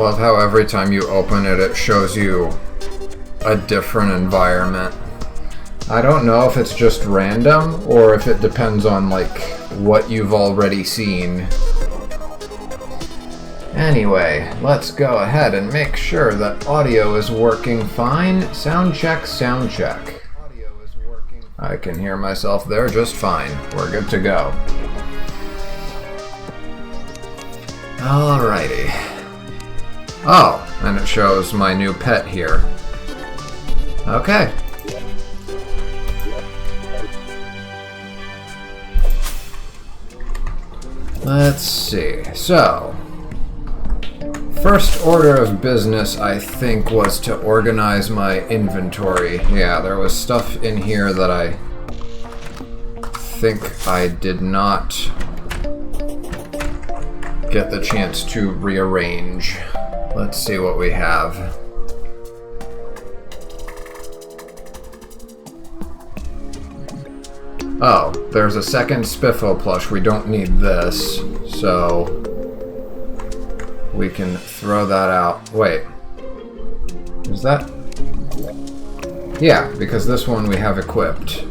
love how every time you open it, it shows you a different environment. I don't know if it's just random or if it depends on like what you've already seen. Anyway, let's go ahead and make sure that audio is working fine. Sound check, sound check. I can hear myself there just fine. We're good to go. Alrighty. Oh, and it shows my new pet here. Okay. Let's see. So, first order of business, I think, was to organize my inventory. Yeah, there was stuff in here that I think I did not get the chance to rearrange. Let's see what we have. Oh, there's a second Spiffo plush. We don't need this, so we can throw that out. Wait, is that? Yeah, because this one we have equipped.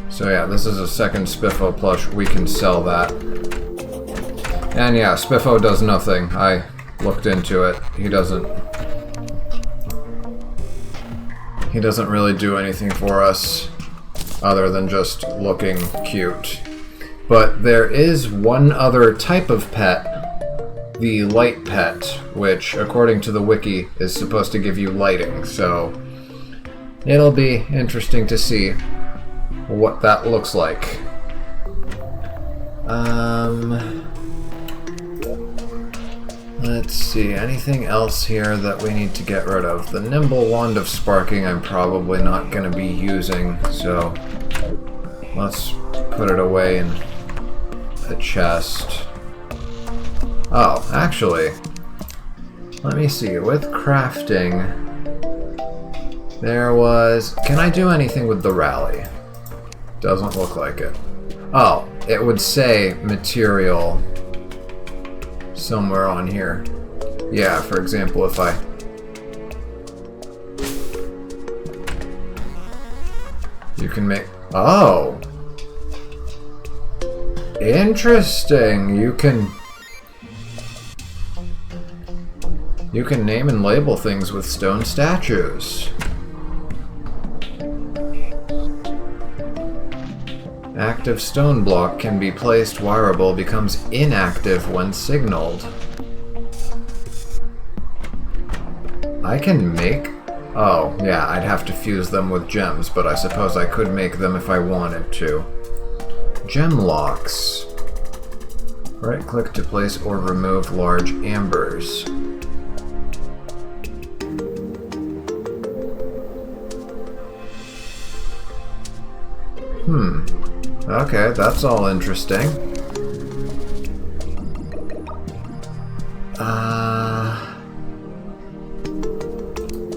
So yeah, this is a second Spiffo plush. We can sell that. And yeah, Spiffo does nothing. I looked into it. He doesn't really do anything for us other than just looking cute. But there is one other type of pet, the light pet, which according to the wiki is supposed to give you lighting, so it'll be interesting to see what that looks like. Let's see, anything else here that we need to get rid of? The Nimble Wand of Sparking I'm probably not going to be using, so let's put it away in the chest. Oh, actually, let me see, with crafting, there was... Can I do anything with the rally? Doesn't look like it. Oh, it would say material somewhere on here. Yeah, for example, if I... You can make... Oh! Interesting! You can name and label things with stone statues. Active stone block can be placed, wireable, becomes inactive when signaled. I can make... Oh, yeah, I'd have to fuse them with gems, but I suppose I could make them if I wanted to. Gem locks. Right-click to place or remove large ambers. Okay, that's all interesting.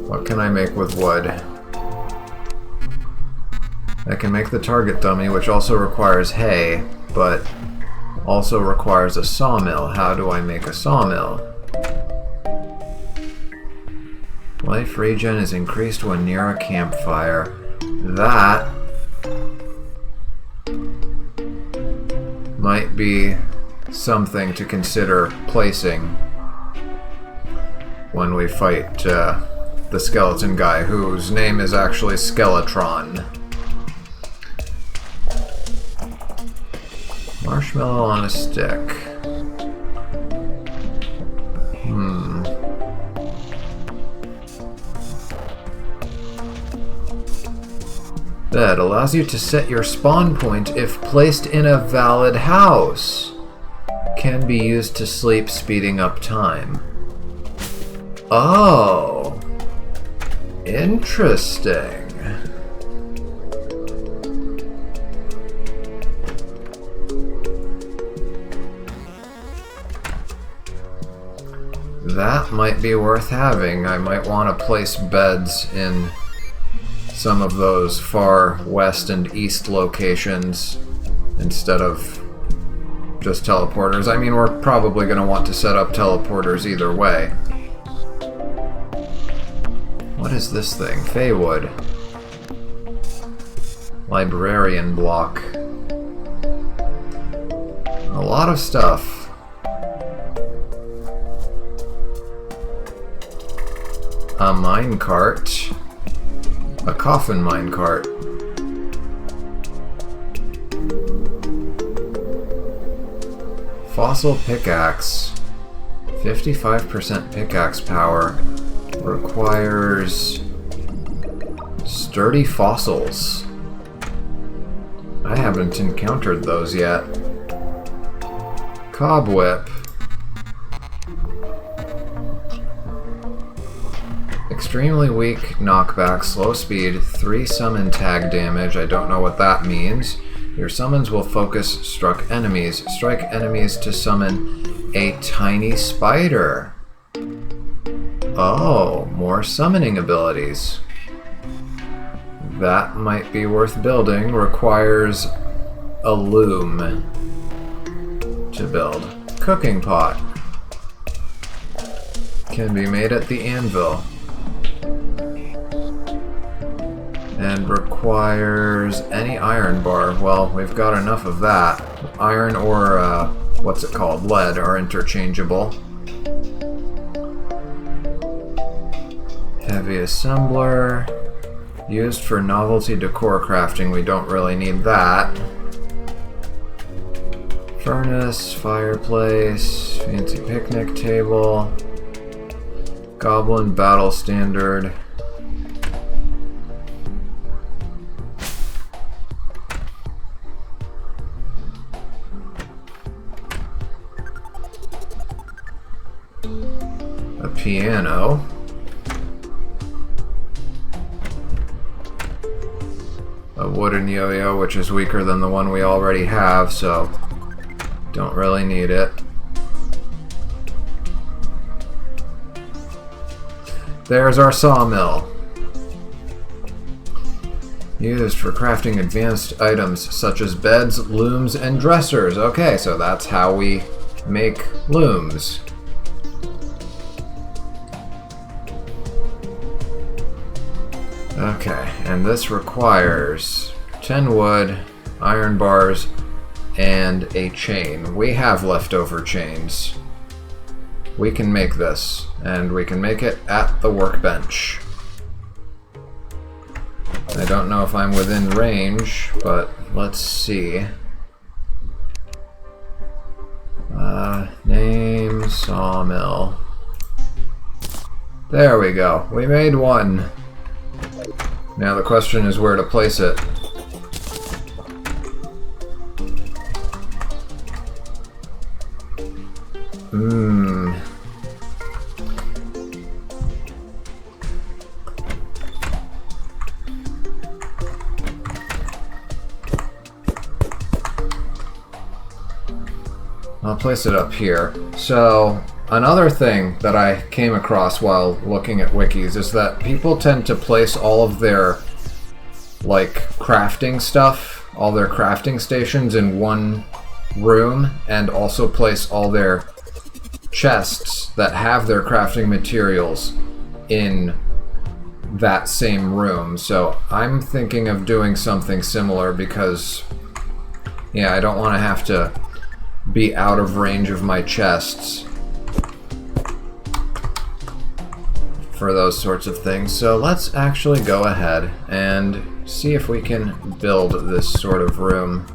What can I make with wood? I can make the target dummy, which also requires hay, but also requires a sawmill. How do I make a sawmill? Life regen is increased when near a campfire. That might be something to consider placing when we fight the skeleton guy, whose name is actually Skeletron. Marshmallow on a stick. Bed allows you to set your spawn point if placed in a valid house. Can be used to sleep, speeding up time. Oh. Interesting. That might be worth having. I might want to place beds in some of those far west and east locations instead of just teleporters. I mean, we're probably going to want to set up teleporters either way. What is this thing? Feywood. Librarian block. A lot of stuff. A minecart. A coffin minecart. Fossil pickaxe. 55% pickaxe power. Requires sturdy fossils. I haven't encountered those yet. Cobweb. Extremely weak knockback, slow speed, 3 summon tag damage. I don't know what that means. Your summons will focus struck enemies. Strike enemies to summon a tiny spider. Oh, more summoning abilities. That might be worth building. Requires a loom to build. Cooking pot. Can be made at the anvil. And requires any iron bar. Well, we've got enough of that. Iron or, what's it called? Lead are interchangeable. Heavy assembler. Used for novelty decor crafting. We don't really need that. Furnace, fireplace, fancy picnic table. Goblin battle standard. A piano. A wooden yo-yo, which is weaker than the one we already have, so don't really need it. There's our sawmill. Used for crafting advanced items such as beds, looms, and dressers. Okay, so that's how we make looms. Okay, and this requires 10 wood, iron bars, and a chain. We have leftover chains. We can make this, and we can make it at the workbench. I don't know if I'm within range, but let's see. Name sawmill. There we go. We made one. Now the question is where to place it. I'll place it up here. So, another thing that I came across while looking at wikis is that people tend to place all of their, like, crafting stuff, all their crafting stations in one room, and also place all their chests that have their crafting materials in that same room. So I'm thinking of doing something similar because, yeah, I don't want to have to be out of range of my chests for those sorts of things. So let's actually go ahead and see if we can build this sort of room.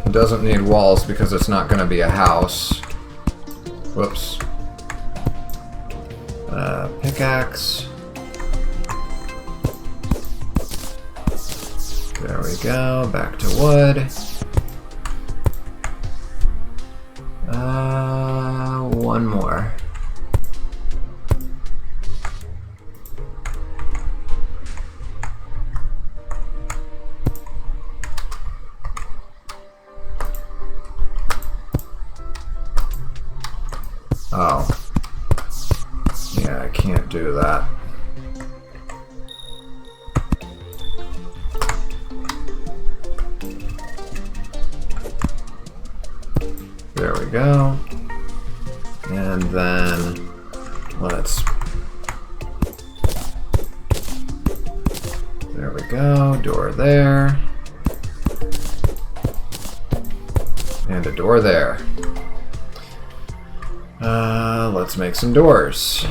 It doesn't need walls because it's not going to be a house. Whoops. Pickaxe. There we go. Back to wood. One more. do that. There we go. And then let's... There we go. Door there. And a door there. Let's make some doors.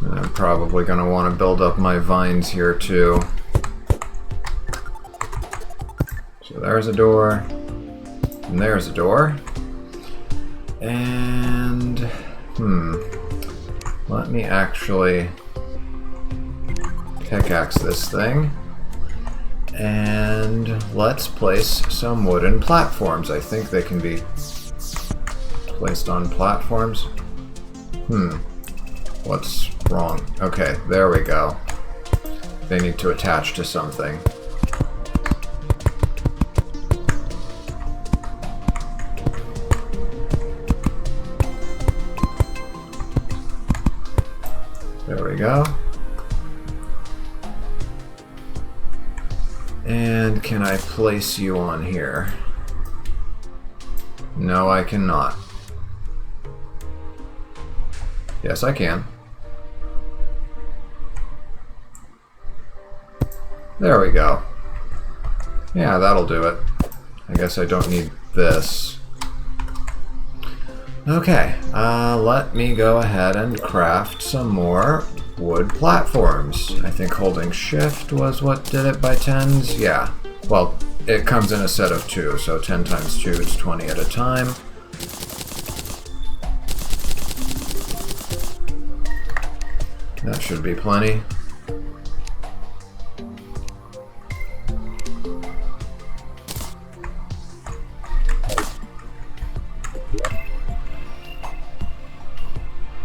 I'm probably going to want to build up my vines here too. So there's a door, and there's a door. And, let me actually pickaxe this thing. And let's place some wooden platforms. I think they can be placed on platforms. What's wrong? Okay, there we go. They need to attach to something. There we go. And can I place you on here? No, I cannot. Yes, I can. There we go. Yeah, that'll do it. I guess I don't need this. Okay, let me go ahead and craft some more wood platforms. I think holding shift was what did it by tens. Yeah, well, it comes in a set of 2, so 10 times 2 is 20 at a time. That should be plenty.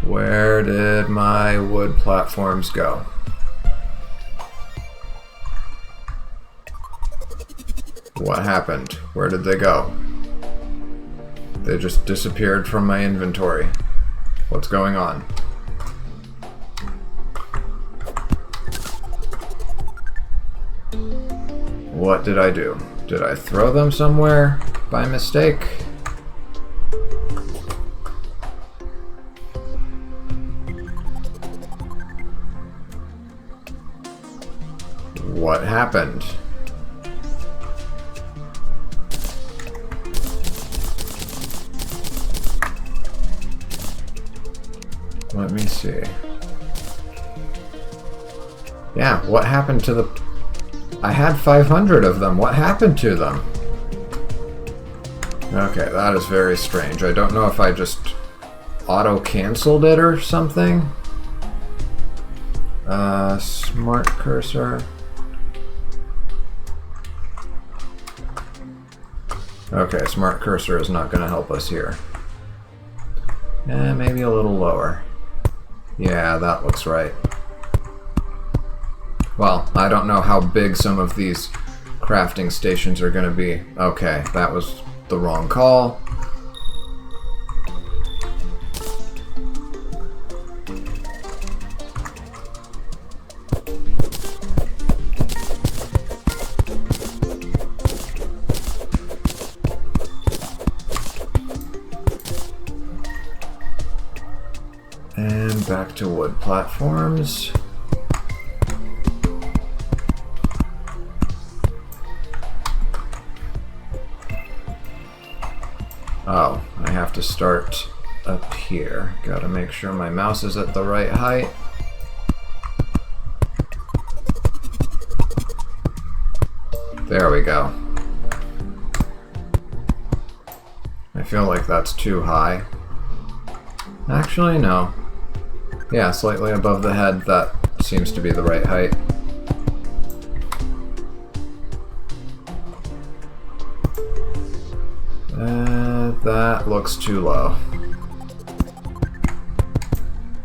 Where did my wood platforms go? What happened? Where did they go? They just disappeared from my inventory. What's going on? What did I do? Did I throw them somewhere by mistake? What happened? Let me see. Yeah, what happened to the... I had 500 of them. What happened to them? Okay, that is very strange. I don't know if I just auto-canceled it or something. Smart cursor. Okay, smart cursor is not going to help us here. Maybe a little lower. Yeah, that looks right. Well, I don't know how big some of these crafting stations are going to be. Okay, that was the wrong call. And back to wood platforms. Oh, I have to start up here. Gotta make sure my mouse is at the right height. There we go. I feel like that's too high. Actually, no. Yeah, slightly above the head, that seems to be the right height. That looks too low.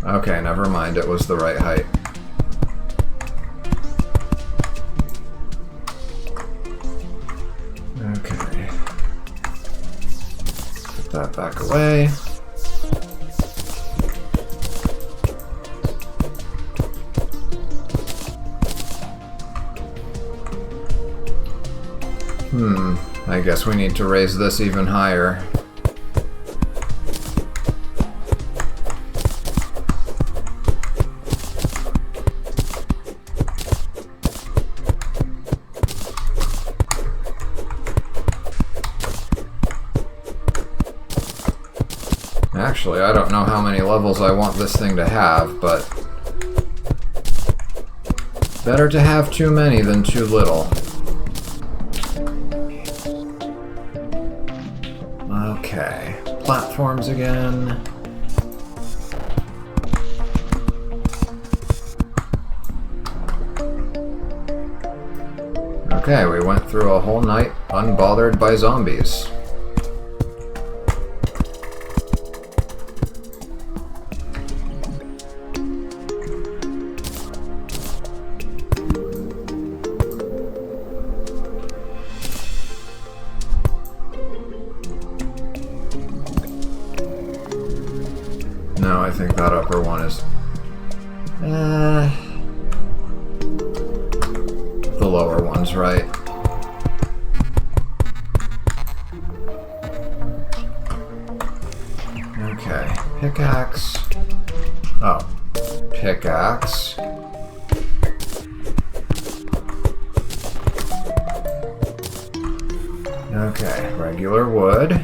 Okay, never mind. It was the right height. Okay. Put that back away. I guess we need to raise this even higher. Actually, I don't know how many levels I want this thing to have, but better to have too many than too little. Okay, platforms again. Okay, we went through a whole night unbothered by zombies. No, I think that upper one is... the lower one's right. Okay, pickaxe. Oh, pickaxe. Okay, regular wood.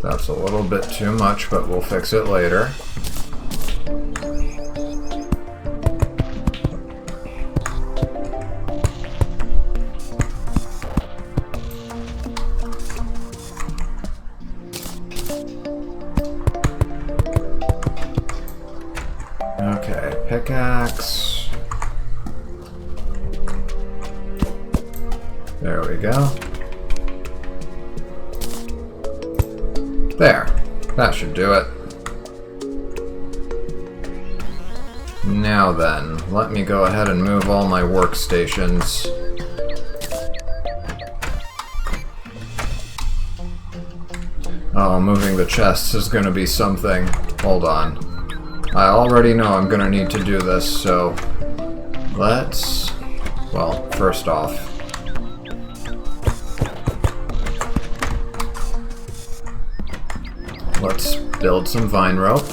That's a little bit too much, but we'll fix it later. Okay, pickaxe. There we go. There. That should do it. Now then, let me go ahead and move all my workstations. Oh, moving the chests is gonna be something. Hold on. I already know I'm gonna need to do this, so let's... Well, first off, let's build some vine rope.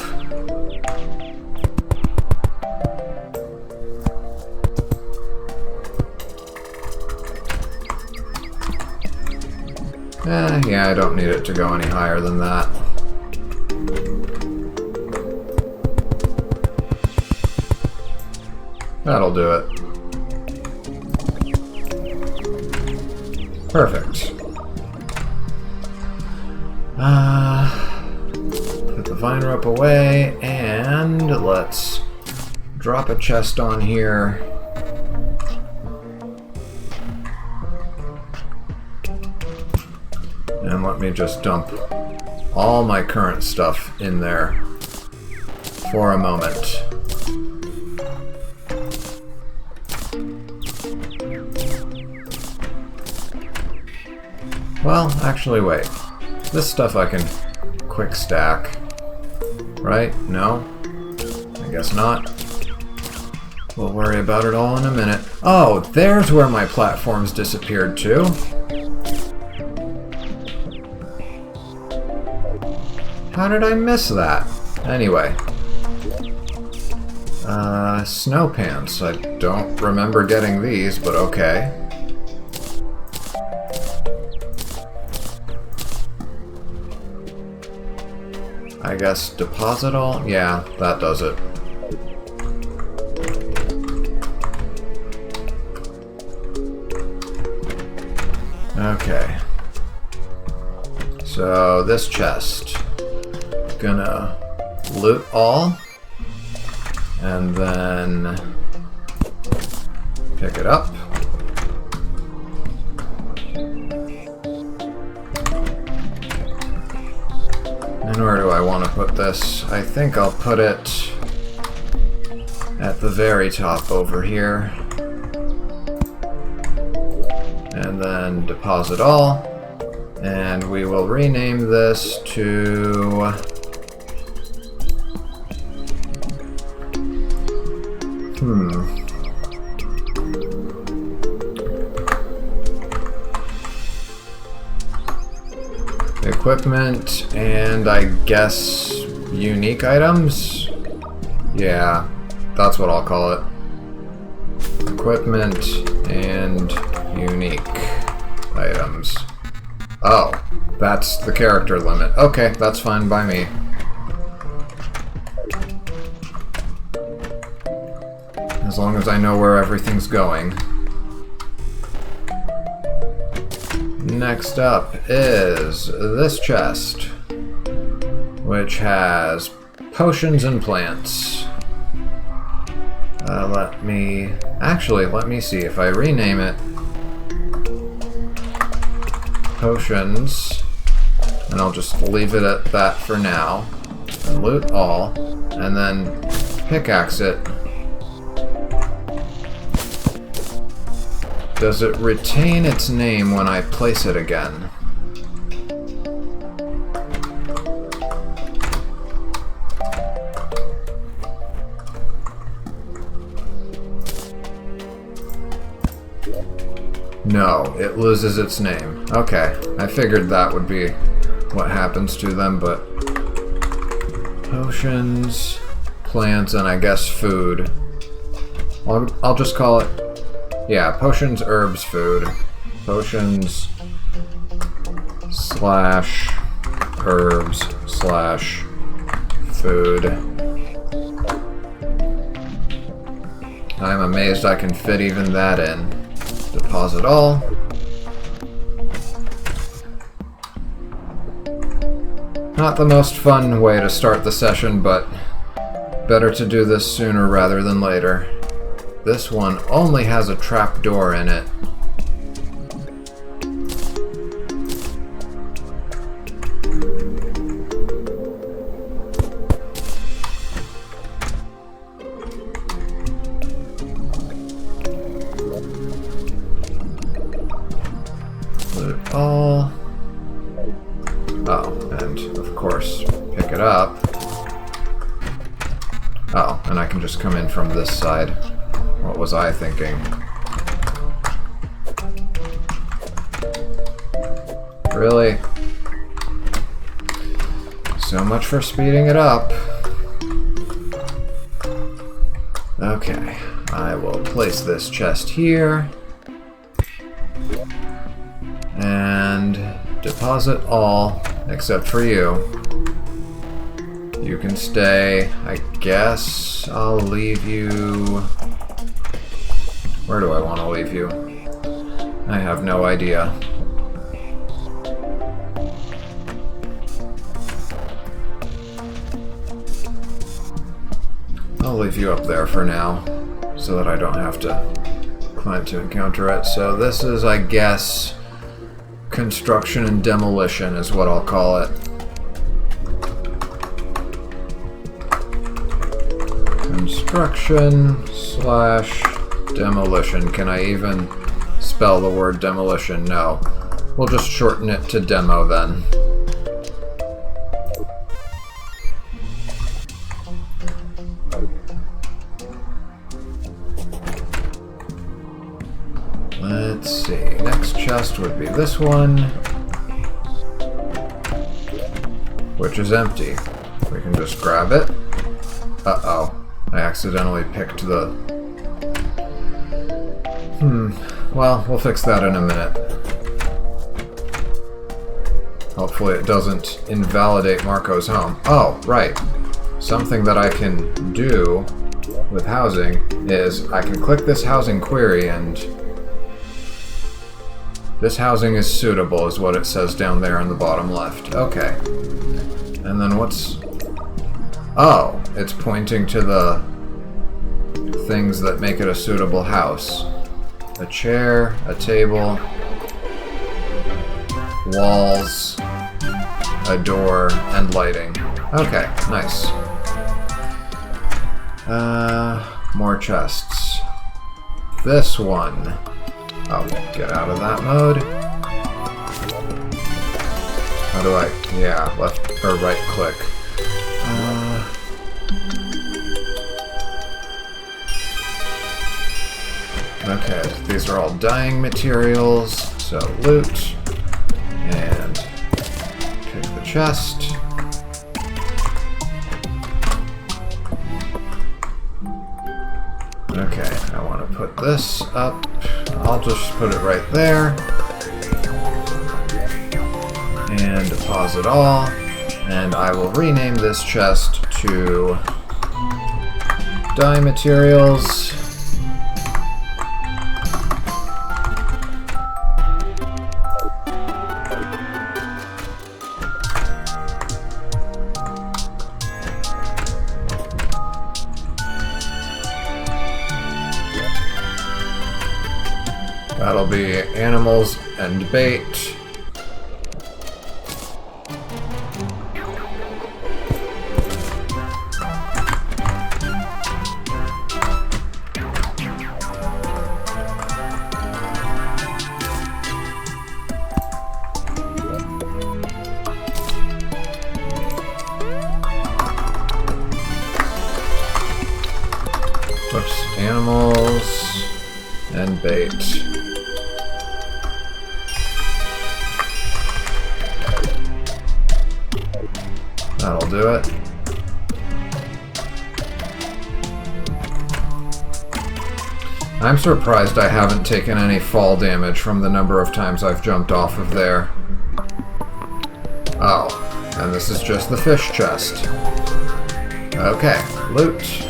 Yeah, I don't need it to go any higher than that. That'll do it. Perfect. Put the vine rope away, and let's drop a chest on here. And let me just dump all my current stuff in there for a moment. Well, actually, wait. This stuff I can quick stack. Right? No? I guess not. We'll worry about it all in a minute. Oh, there's where my platforms disappeared to. How did I miss that? Anyway. Snow pants. I don't remember getting these, but okay. I guess deposit all? Yeah, that does it. Okay. So this chest. Gonna loot all. And then pick it up. And where do I want to put this? I think I'll put it at the very top over here. And then deposit all. And we will rename this to... Equipment and I guess unique items? Yeah, that's what I'll call it. Equipment and unique items. Oh, that's the character limit. Okay, that's fine by me. As long as I know where everything's going. Next up is this chest, which has potions and plants. Let me see if I rename it potions, and I'll just leave it at that for now, and loot all, and then pickaxe it. Does it retain its name when I place it again? No, it loses its name. Okay, I figured that would be what happens to them, but... Potions, plants, and I guess food. I'll just call it... Yeah, potions, herbs, food. Potions slash herbs slash food. I'm amazed I can fit even that in. Deposit all. Not the most fun way to start the session, but better to do this sooner rather than later. This one only has a trapdoor in it. Loot all. Oh, and of course, pick it up. Oh, and I can just come in from this side. What was I thinking? Really? So much for speeding it up. Okay, I will place this chest here. And deposit all, except for you. You can stay. I guess I'll leave you... Where do I want to leave you? I have no idea. I'll leave you up there for now, so that I don't have to climb to encounter it. So this is, I guess, construction and demolition is what I'll call it. Construction slash demolition. Can I even spell the word demolition? No. We'll just shorten it to demo then. Let's see. Next chest would be this one, which is empty. We can just grab it. Uh-oh. I accidentally picked the... Well, we'll fix that in a minute. Hopefully it doesn't invalidate Marco's home. Oh, right. Something that I can do with housing is I can click this housing query and this housing is suitable is what it says down there in the bottom left. Okay. And then what's... Oh, it's pointing to the things that make it a suitable house. A chair, a table, walls, a door, and lighting. Okay, nice. More chests. This one. I'll get out of that mode. How do I... yeah, left or right click. Okay, these are all dyeing materials, so loot, and pick the chest. Okay, I want to put this up. I'll just put it right there. And deposit all. And I will rename this chest to dye materials. That'll be animals and bait. Whoops, animals and bait. That'll do it. I'm surprised I haven't taken any fall damage from the number of times I've jumped off of there. Oh, and this is just the fish chest. Okay, loot.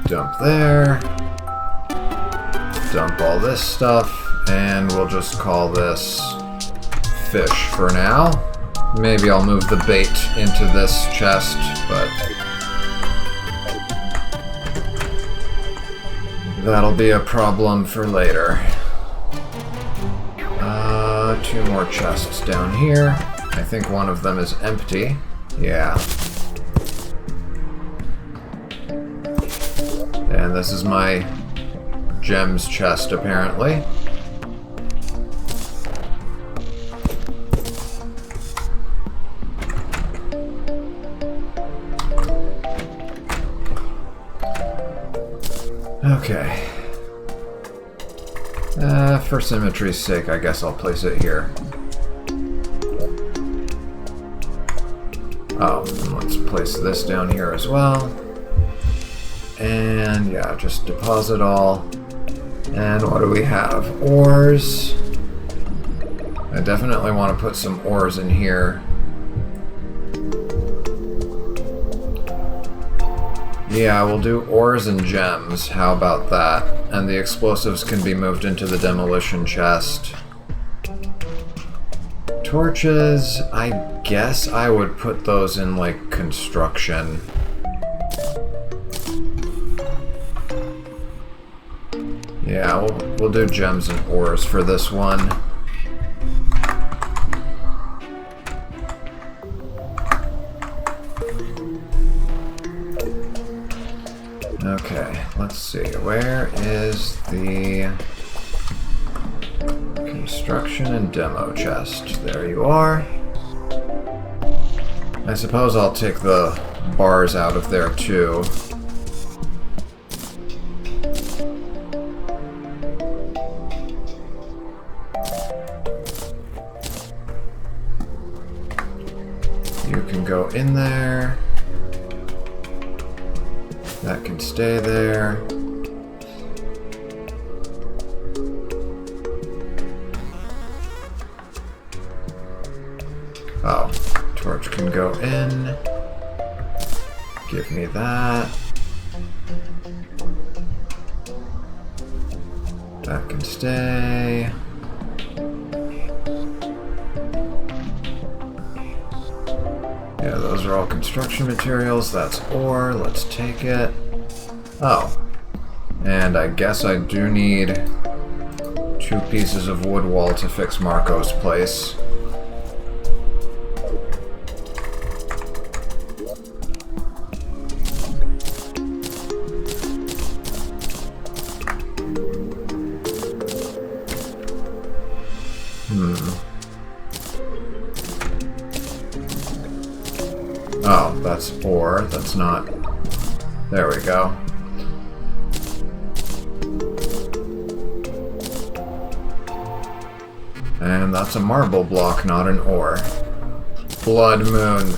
Dump there. Dump all this stuff, and we'll just call this fish for now. Maybe I'll move the bait into this chest, but that'll be a problem for later. 2 more chests down here. I think one of them is empty. Yeah. And this is my gems chest, apparently. Okay. For symmetry's sake, I guess I'll place it here. Oh, and let's place this down here as well. And yeah, just deposit all. And what do we have? Ores. I definitely want to put some ores in here. Yeah, we'll do ores and gems. How about that? And the explosives can be moved into the demolition chest. Torches, I guess I would put those in, like, construction. Yeah, we'll do gems and ores for this one. Okay, let's see. Where is the construction and demo chest? There you are. I suppose I'll take the bars out of there too. You can go in there. That can stay there. Oh, torch can go in. Give me that. That can stay. Yeah, those are all construction materials. That's ore. Let's take it. Oh. And I guess I do need 2 pieces of wood wall to fix Marco's place. Oh, that's ore. That's not... There we go. And that's a marble block, not an ore. Blood moon.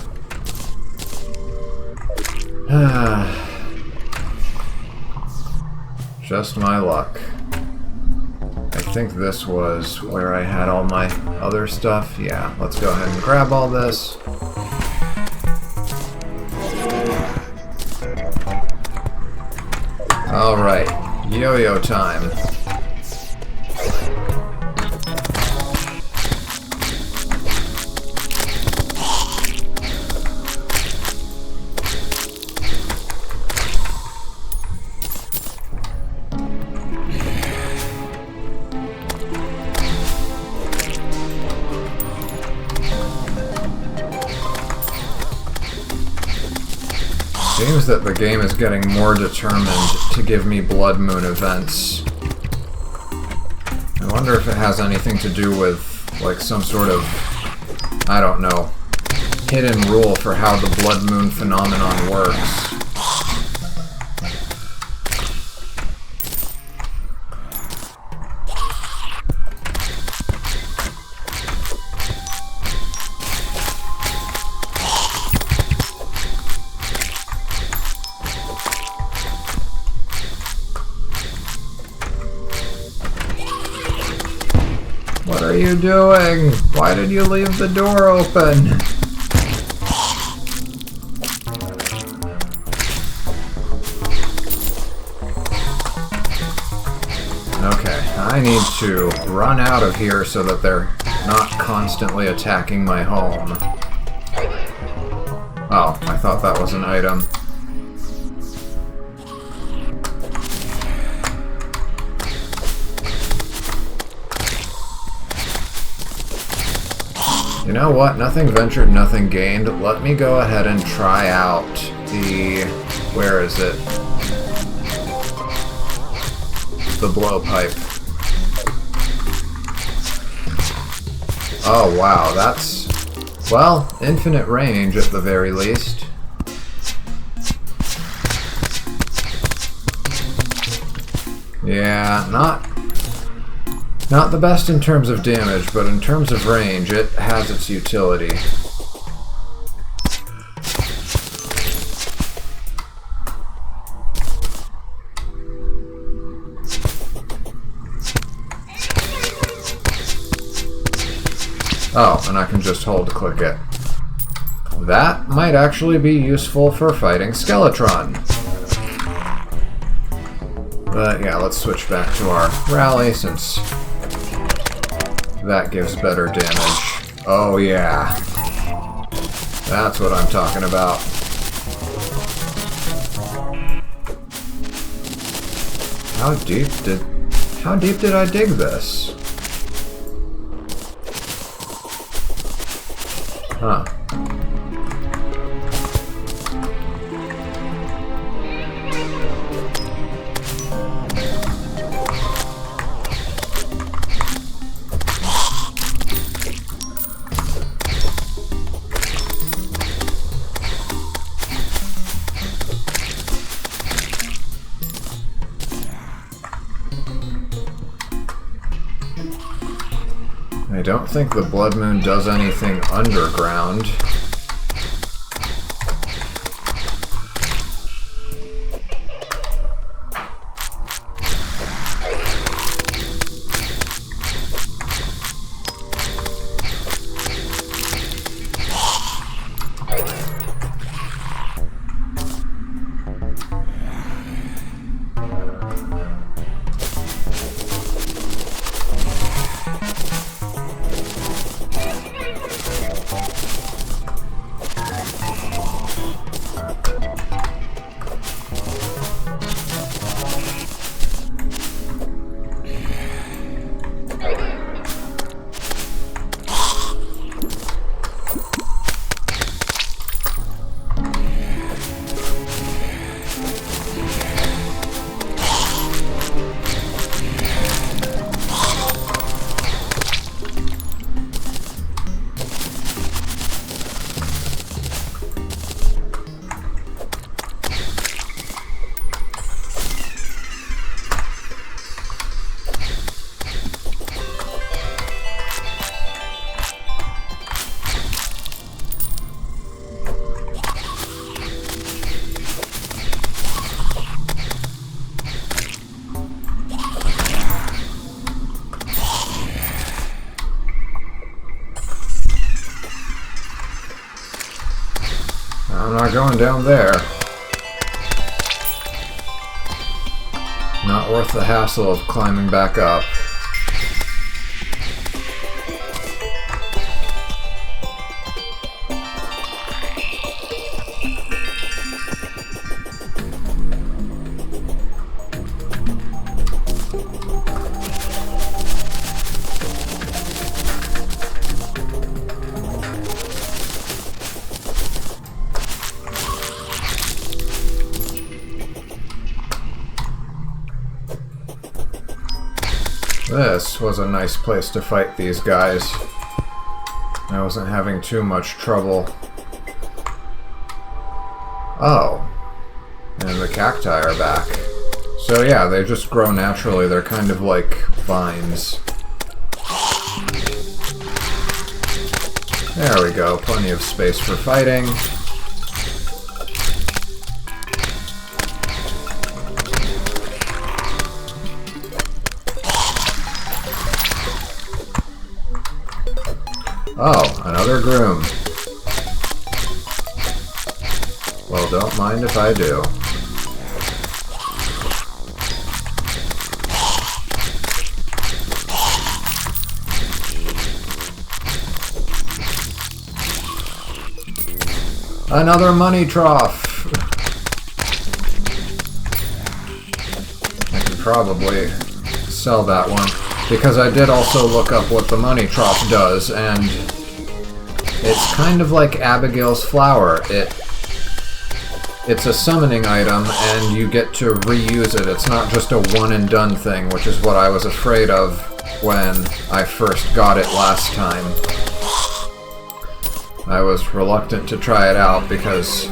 Just my luck. I think this was where I had all my other stuff. Yeah, let's go ahead and grab all this. Alright, yo-yo time. Seems that the game is getting more determined to give me Blood Moon events. I wonder if it has anything to do with, like, some sort of, I don't know, hidden rule for how the Blood Moon phenomenon works. What are you doing? Why did you leave the door open? Okay, I need to run out of here so that they're not constantly attacking my home. Oh, I thought that was an item. You know what? Nothing ventured, nothing gained. Let me go ahead and try out the... Where is it? The blowpipe. Oh, wow. That's... Well, infinite range at the very least. Yeah, not the best in terms of damage, but in terms of range, it has its utility. Oh, and I can just hold to click it. That might actually be useful for fighting Skeletron. But yeah, let's switch back to our rally since that gives better damage. Oh yeah. That's what I'm talking about. How deep did I dig this? Huh. I don't think the Blood Moon does anything underground. I'm not going down there. Not worth the hassle of climbing back up. This was a nice place to fight these guys. I wasn't having too much trouble. Oh. And the cacti are back. So yeah, they just grow naturally. They're kind of like vines. There we go. Plenty of space for fighting. Oh, another groom. Well, don't mind if I do. Another money trough! I could probably sell that one. Because I did also look up what the money trough does, and it's kind of like Abigail's flower. It's a summoning item, and you get to reuse it. It's not just a one-and-done thing, which is what I was afraid of when I first got it last time. I was reluctant to try it out because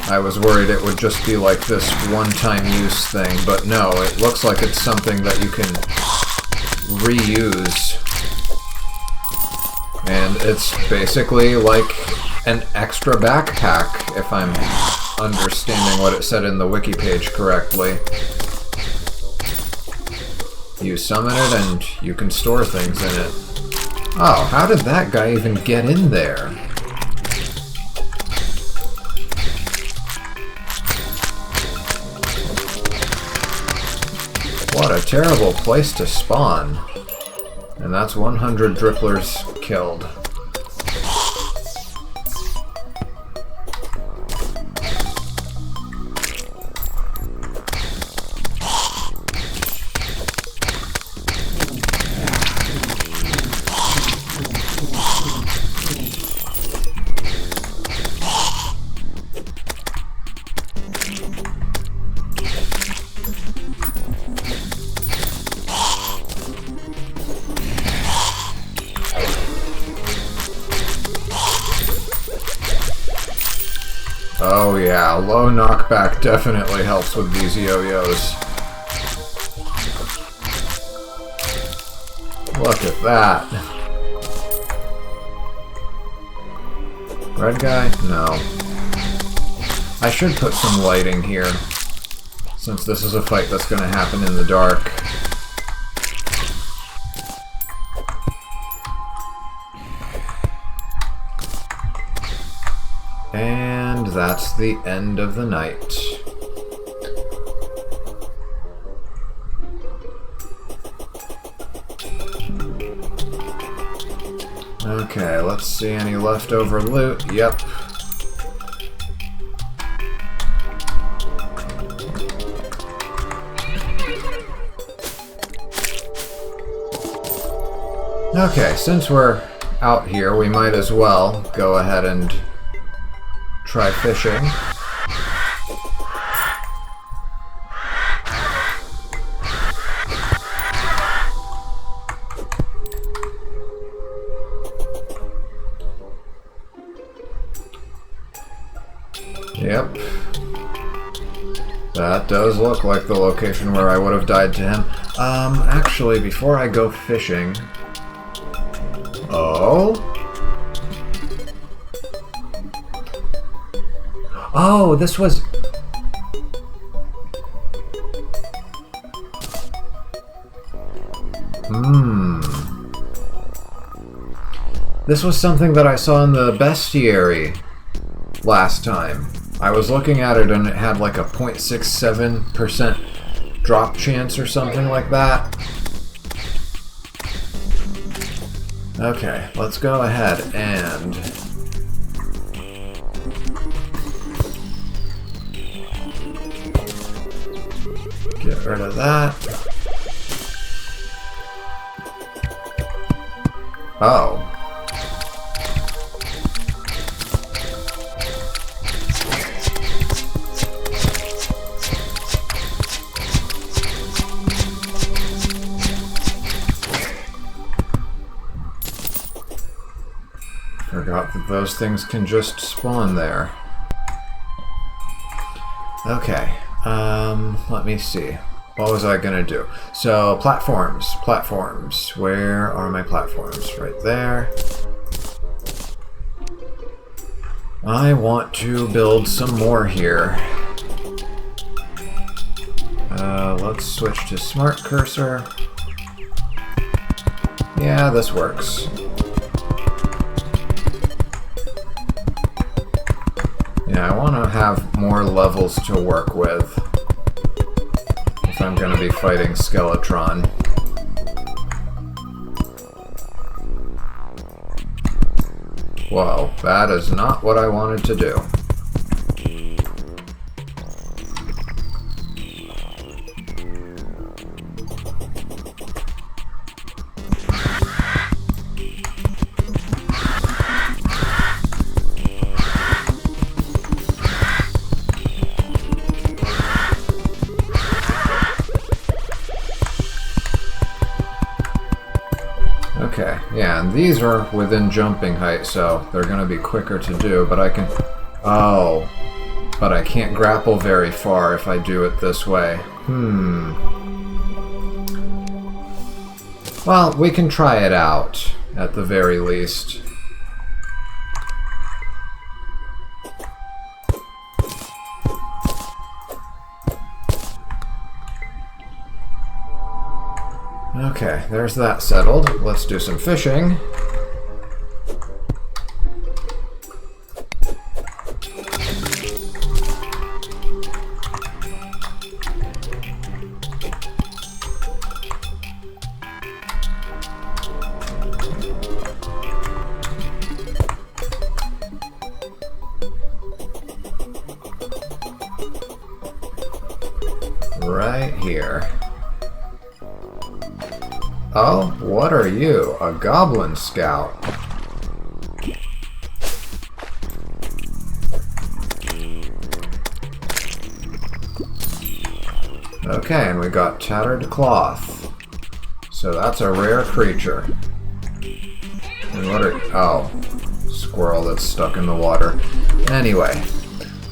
I was worried it would just be like this one-time use thing, but no, it looks like it's something that you can reuse, and it's basically like an extra backpack, if I'm understanding what it said in the wiki page correctly. You summon it and you can store things in it. Oh, how did that guy even get in there? What a terrible place to spawn. And that's 100 dripplers killed. Oh yeah, low knockback definitely helps with these yo-yos. Look at that. Red guy? No. I should put some lighting here, since this is a fight that's going to happen in the dark. And that's the end of the night. Okay, let's see any leftover loot. Yep. Okay, since we're out here, we might as well go ahead and try fishing. Yep. That does look like the location where I would have died to him. Actually, before I go fishing... Oh? Oh, this was... This was something that I saw in the bestiary. last time. I was looking at it and it had like a 0.67% drop chance or something like that. Okay, let's go ahead and get rid of that. Oh. Forgot that those things can just spawn there. Okay, let me see. What was I gonna do? So, platforms. Where are my platforms? Right there. I want to build some more here. Let's switch to smart cursor. Yeah, this works. Yeah, I want to have more levels to work with if I'm going to be fighting Skeletron. Whoa, that is not what I wanted to do. Okay, yeah, and these are within jumping height, so they're going to be quicker to do, but I can... Oh, but I can't grapple very far if I do it this way. Well, we can try it out, at the very least. Okay, there's that settled. Let's do some fishing. Right here. Oh, what are you? A goblin scout. Okay, and we got tattered cloth. So that's a rare creature. And what are... Oh, squirrel that's stuck in the water. Anyway,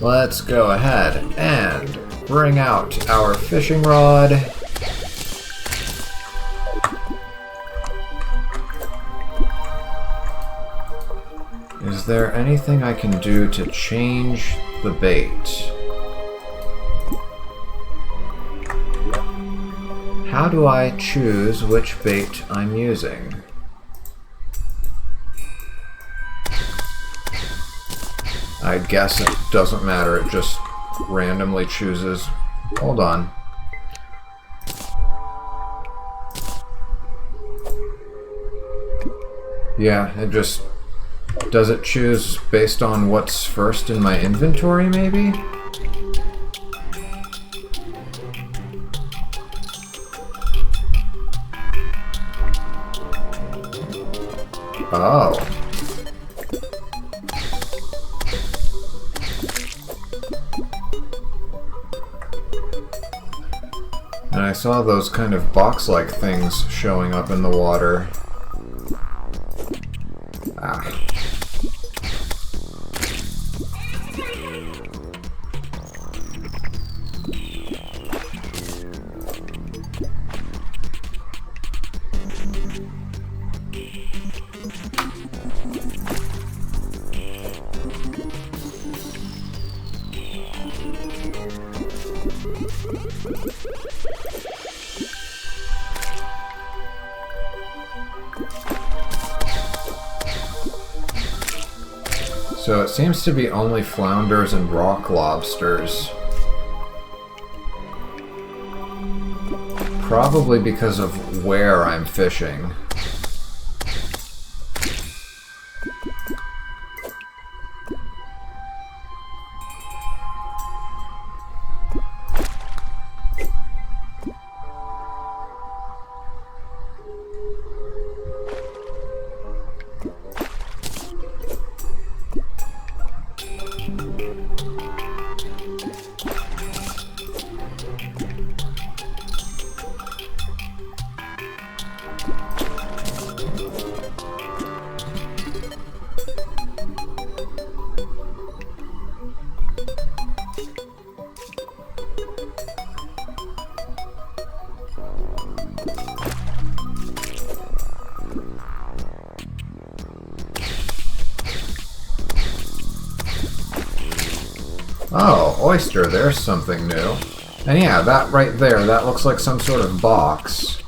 let's go ahead and bring out our fishing rod. Is there anything I can do to change the bait? How do I choose which bait I'm using? I guess it doesn't matter, it just randomly chooses. Hold on. Yeah, it just... Does it choose based on what's first in my inventory, maybe? Oh. And I saw those kind of box-like things showing up in the water. Ah. So it seems to be only flounders and rock lobsters. Probably because of where I'm fishing. Oh, oyster, there's something new. And yeah, that right there, that looks like some sort of box.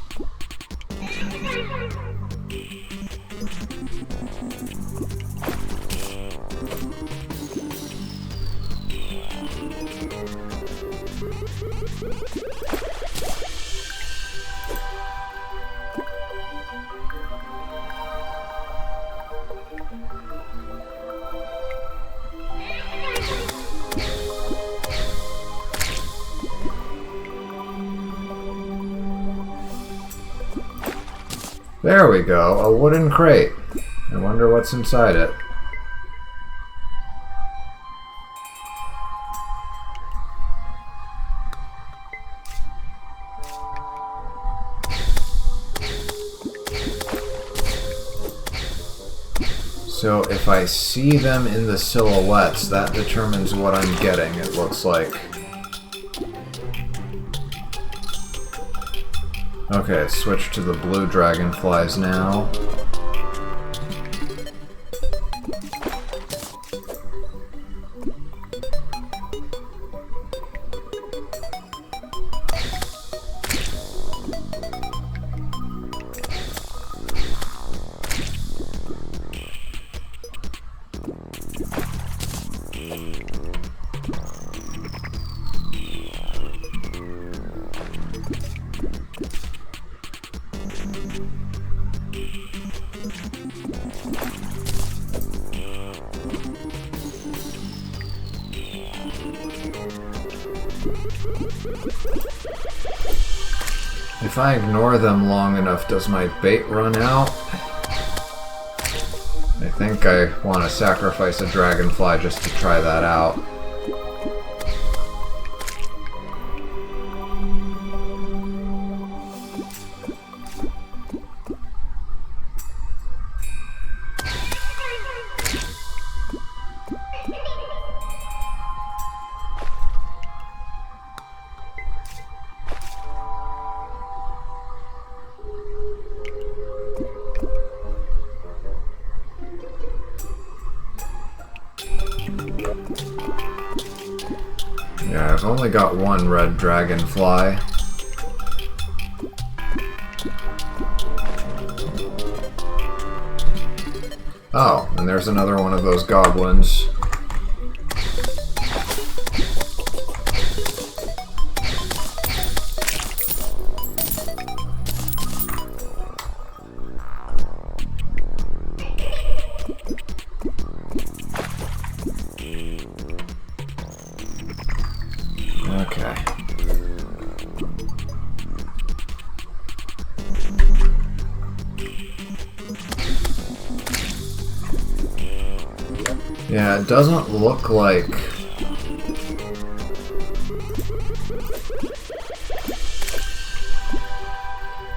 There we go, a wooden crate. I wonder what's inside it. So if I see them in the silhouettes, that determines what I'm getting, it looks like. Okay, switch to the blue dragonflies now. If I ignore them long enough, does my bait run out? I think I want to sacrifice a dragonfly just to try that out. Yeah, I've only got one red dragonfly. Oh, and there's another one of those goblins. Okay. Yeah, it doesn't look like...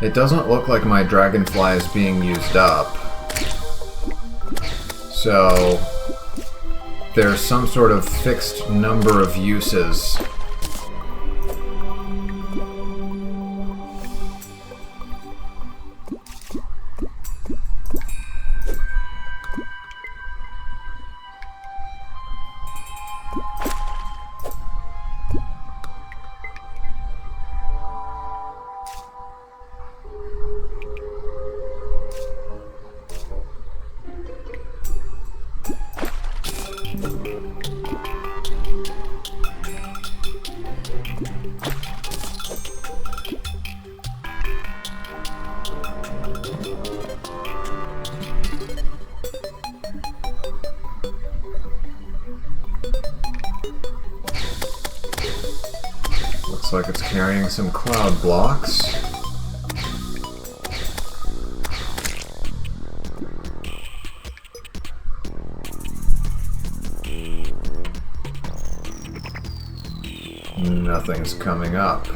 It doesn't look like my dragonfly is being used up. So... there's some sort of fixed number of uses. Looks like it's carrying some cloud blocks. Nothing's coming up.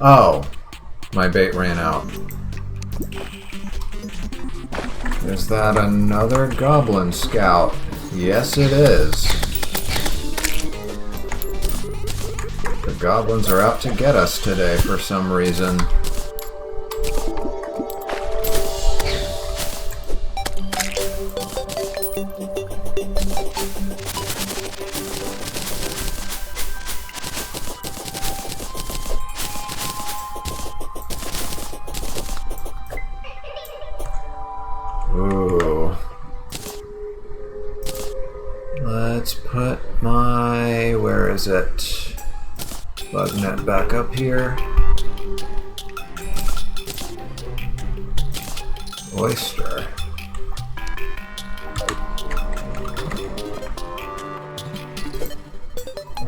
Oh! My bait ran out. Is that another goblin scout? Yes, it is. The goblins are out to get us today for some reason. Ooh. Let's put my... where is it? Bug net back up here. Oyster.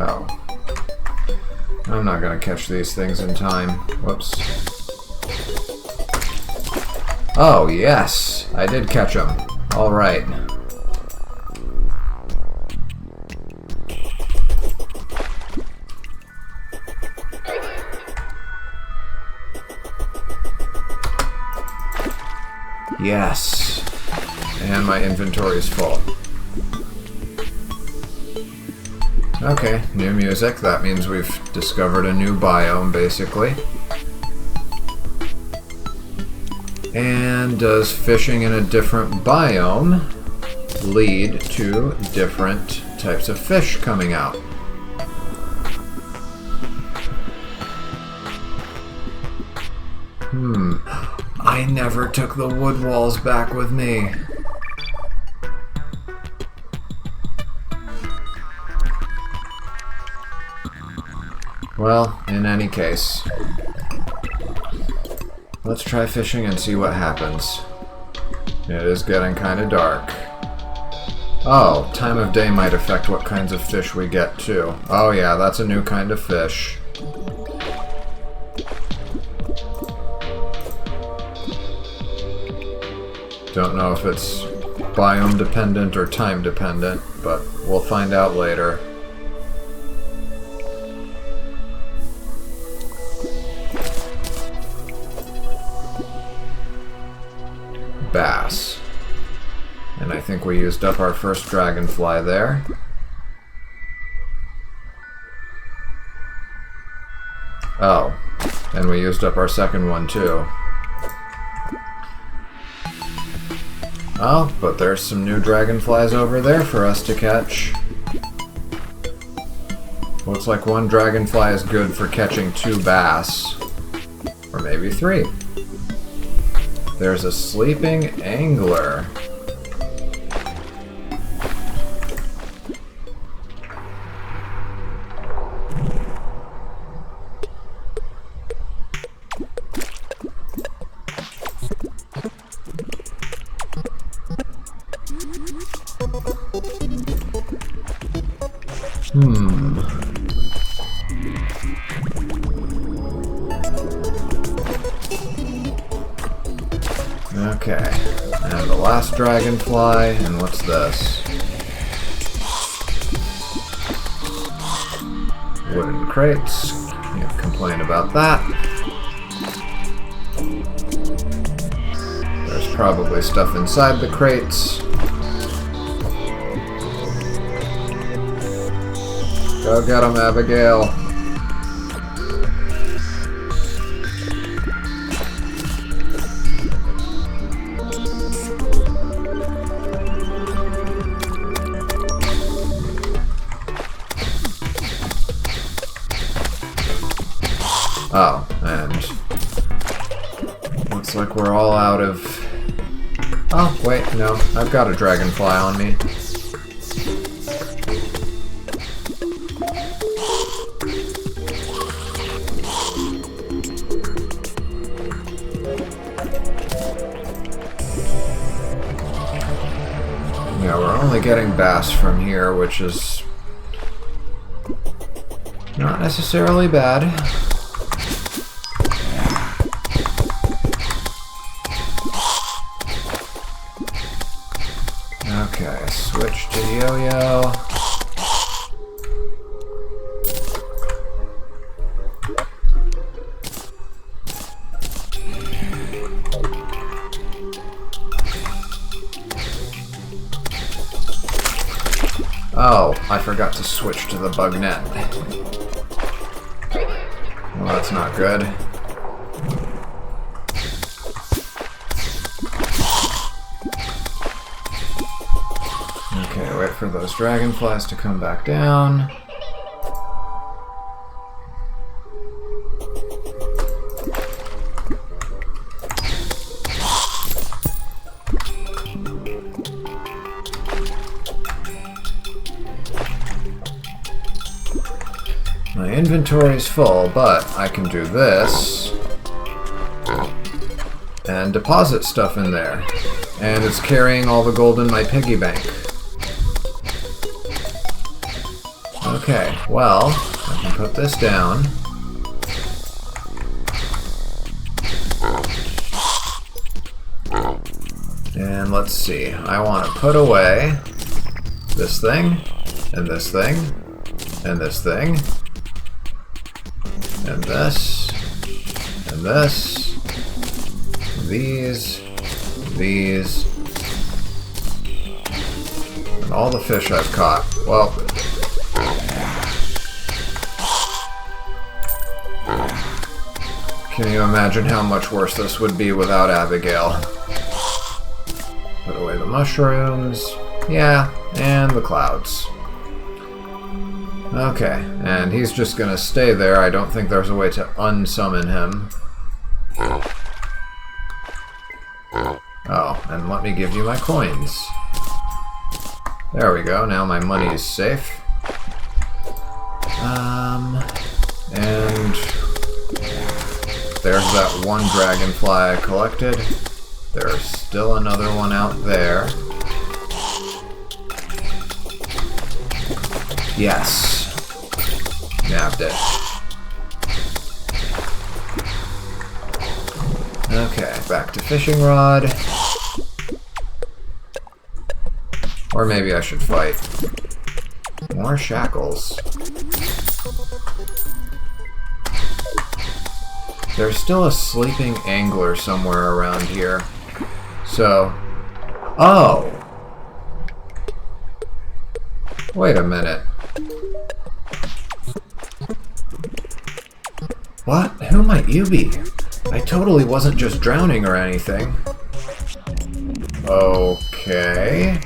Oh. I'm not gonna catch these things in time. Whoops. Oh, yes! I did catch them. Alright. Yes! And my inventory is full. Okay, new music. That means we've discovered a new biome, basically. And does fishing in a different biome lead to different types of fish coming out? I never took the wood walls back with me. Well, in any case, let's try fishing and see what happens. It is getting kind of dark. Oh, time of day might affect what kinds of fish we get too. Oh yeah, that's a new kind of fish. Don't know if it's biome dependent or time dependent, but we'll find out later. Bass. And I think we used up our first dragonfly there. Oh, and we used up our second one too. Oh, but there's some new dragonflies over there for us to catch. Looks like one dragonfly is good for catching 2 bass. Or maybe 3. There's a sleeping angler. Okay, and the last dragonfly, and what's this? Wooden crates, can't complain about that. There's probably stuff inside the crates. Go get 'em, Abigail. Oh, and looks like we're all out of... Oh, wait, no, I've got a dragonfly on me. Yeah, we're only getting bass from here, which is Not necessarily bad. Okay, switch to yo-yo. Oh, I forgot to switch to the bug net. Well, that's not good. Okay, wait for those dragonflies to come back down. My inventory's full, but I can do this and deposit stuff in there. And it's carrying all the gold in my piggy bank. Okay, well, I can put this down. And let's see, I want to put away this thing, and this thing, and this thing, and this, and this, these, and all the fish I've caught. Well, can you imagine how much worse this would be without Abigail? Put away the mushrooms, yeah, and the clouds. Okay, and he's just gonna stay there. I don't think there's a way to unsummon him. Oh, and let me give you my coins. There we go, now my money is safe. And there's that one dragonfly I collected. There's still another one out there. Yes. Nabbed it. Okay, back to fishing rod. Or maybe I should fight. More shackles. There's still a sleeping angler somewhere around here. So... Oh! Wait a minute. What? Who might you be? I totally wasn't just drowning or anything. Okay...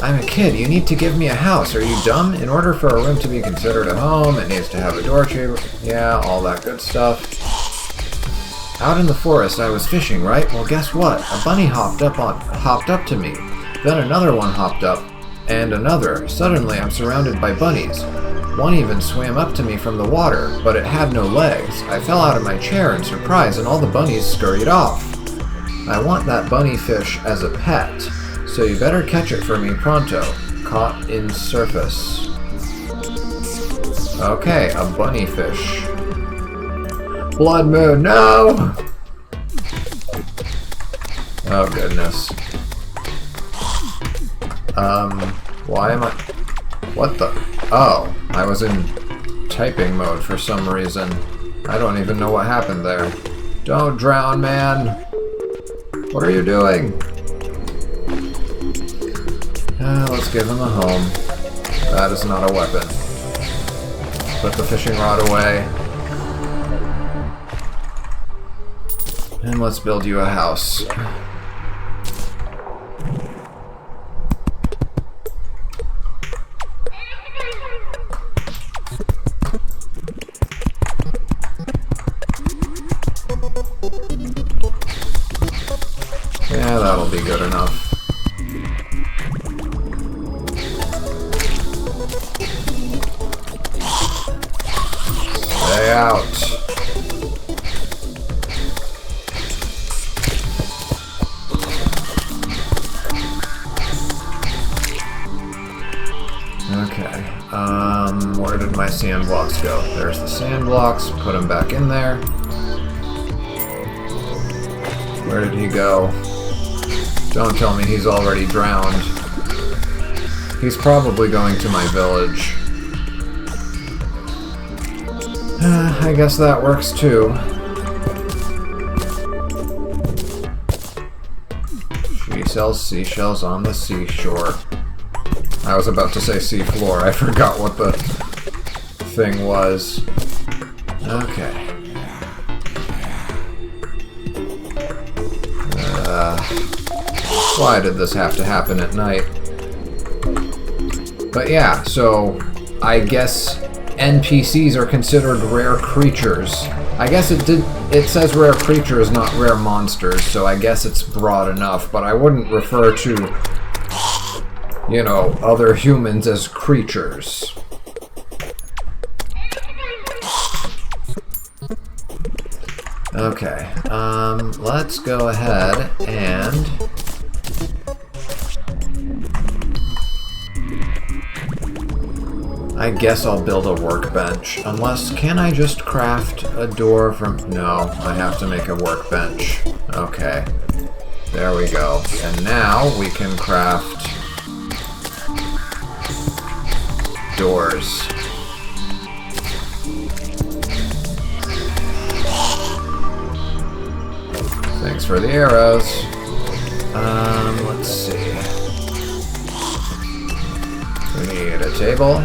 I'm a kid. You need to give me a house. Are you dumb? In order for a room to be considered a home, it needs to have a door tube. Yeah, all that good stuff. Out in the forest, I was fishing, right? Well, guess what? A bunny hopped up to me. Then another one hopped up, and another. Suddenly, I'm surrounded by bunnies. One even swam up to me from the water, but it had no legs. I fell out of my chair in surprise, and all the bunnies scurried off. I want that bunny fish as a pet. So you better catch it for me pronto. Caught in surface. Okay, a bunny fish. Blood moon, no! Oh goodness. Why am I... What the... Oh, I was in typing mode for some reason. I don't even know what happened there. Don't drown, man! What are you doing? Let's give him a home. That is not a weapon. Put the fishing rod away. And let's build you a house. Yeah, that'll be good enough. Stay out. Okay. Where did my sand blocks go? There's the sand blocks. Put them back in there. Where did he go? Don't tell me he's already drowned. He's probably going to my village. I guess that works too. She sells seashells on the seashore. I was about to say seafloor. I forgot what the thing was. Okay. Why did this have to happen at night? But yeah, so I guess NPCs are considered rare creatures. I guess it says rare creatures, not rare monsters, so I guess it's broad enough, but I wouldn't refer to, you know, other humans as creatures. Okay, let's go ahead and I guess I'll build a workbench. Unless, can I just craft a door from... No, I have to make a workbench. Okay. There we go. And now we can craft doors. Thanks for the arrows. Let's see. We need a table.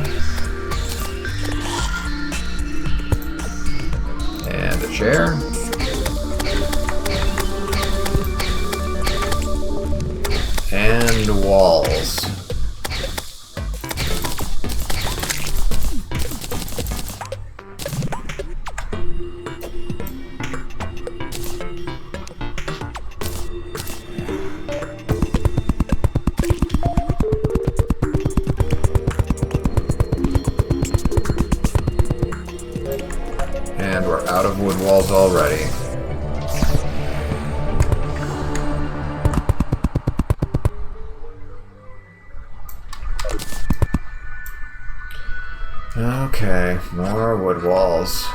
And a chair. And walls. And we're out of wood walls already. Okay, more wood walls.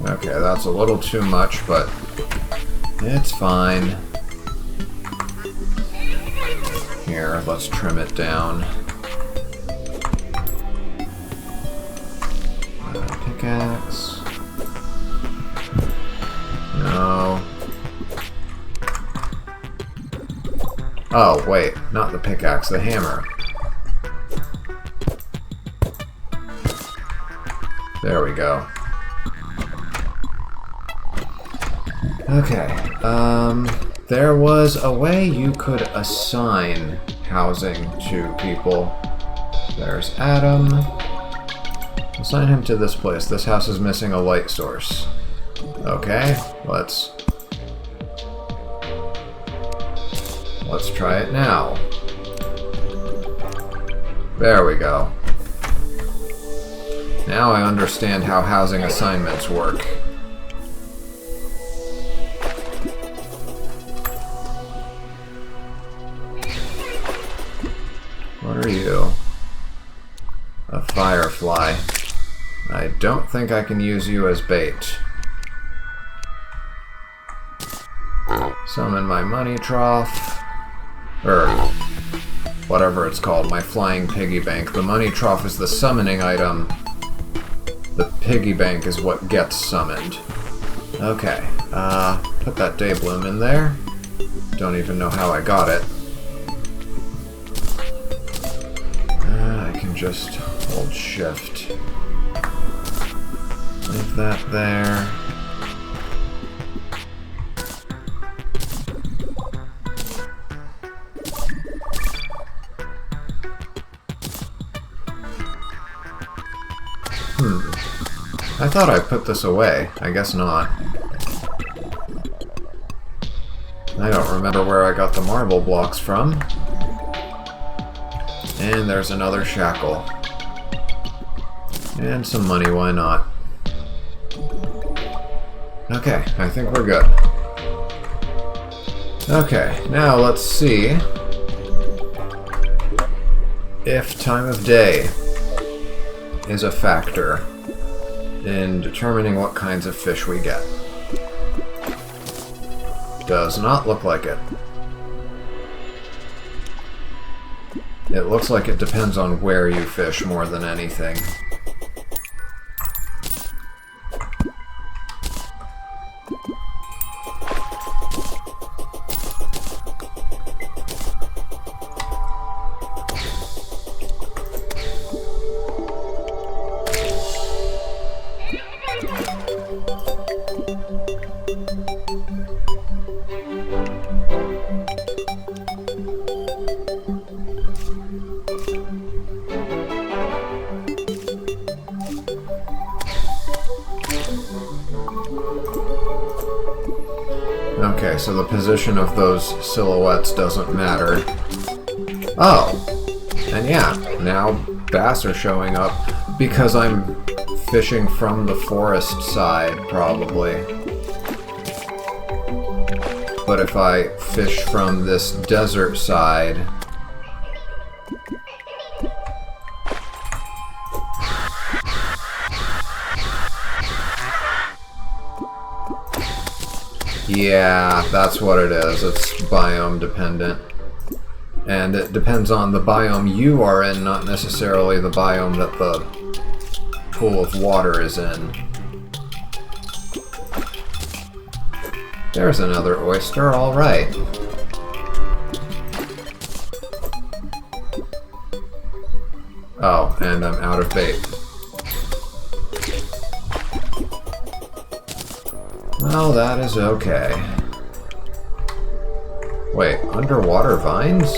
Okay, that's a little too much, but it's fine. Here, let's trim it down. Pickaxe. No. Oh, wait, not the pickaxe, the hammer. There we go. Okay, there was a way you could assign housing to people. There's Adam. Assign him to this place. This house is missing a light source. Okay, let's try it now. There we go. Now I understand how housing assignments work. What are you? A firefly. I don't think I can use you as bait. Summon my money trough. Or whatever it's called, my flying piggy bank. The money trough is the summoning item. The piggy bank is what gets summoned. Okay, put that day bloom in there. Don't even know how I got it. I can just hold shift. Leave that there. I thought I put this away. I guess not. I don't remember where I got the marble blocks from. And there's another shackle. And some money, why not? Okay, I think we're good. Okay, now let's see if time of day is a factor in determining what kinds of fish we get. Does not look like it. It looks like it depends on where you fish more than anything. Okay, so the position of those silhouettes doesn't matter. Oh! And yeah, now bass are showing up because I'm fishing from the forest side, probably. But if I fish from this desert side... Yeah, that's what it is. It's biome dependent. And it depends on the biome you are in, not necessarily the biome that the pool of water is in. There's another oyster, alright. Oh, and I'm out of bait. Well, that is okay. Wait, underwater vines?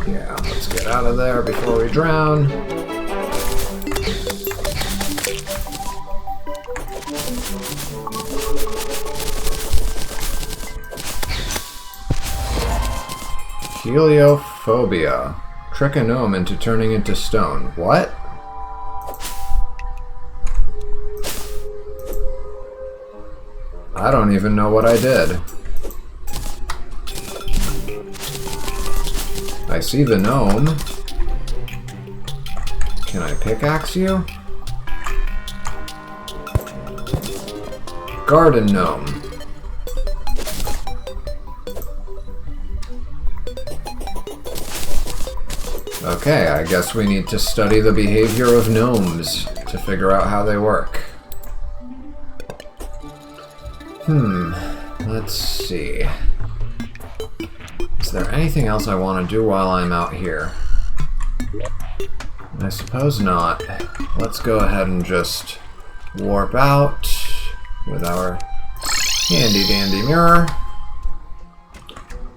Yeah, let's get out of there before we drown. Heliophobia. Trick a gnome into turning into stone. What? I don't even know what I did. I see the gnome. Can I pickaxe you? Garden gnome. Okay, I guess we need to study the behavior of gnomes to figure out how they work. Let's see. Is there anything else I want to do while I'm out here? I suppose not. Let's go ahead and just warp out with our handy dandy mirror.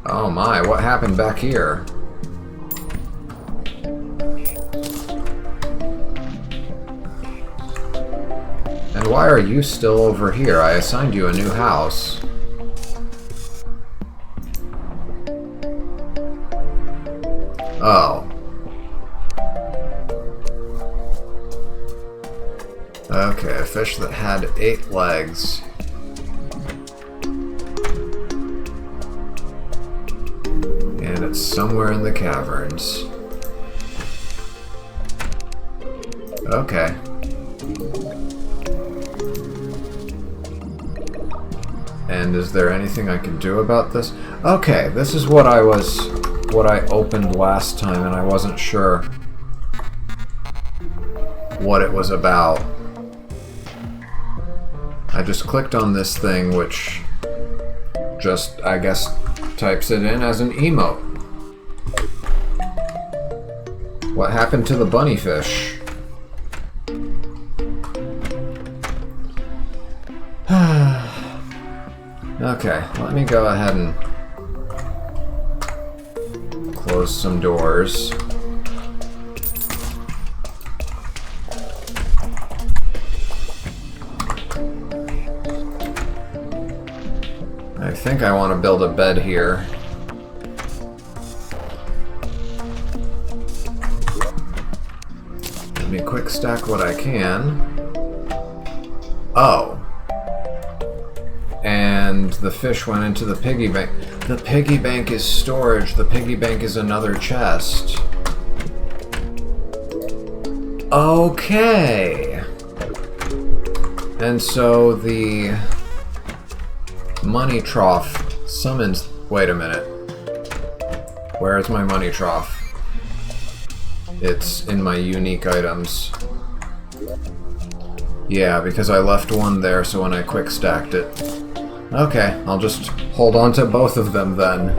Oh my, what happened back here? And why are you still over here? I assigned you a new house. Oh. Okay, a fish that had 8 legs. And it's somewhere in the caverns. Okay. And is there anything I can do about this? Okay, this is what I opened last time, and I wasn't sure what it was about. I just clicked on this thing, which just, I guess, types it in as an emote. What happened to the bunny fish? Okay, let me go ahead and close some doors. I think I want to build a bed here. me quick stack what I can. Oh. And the fish went into the piggy bank. The piggy bank is storage. The piggy bank is another chest. Okay. And so the money trough summons... Wait a minute. Where is my money trough? It's in my unique items. Yeah, because I left one there, so when I quick stacked it. Okay, I'll just hold on to both of them then.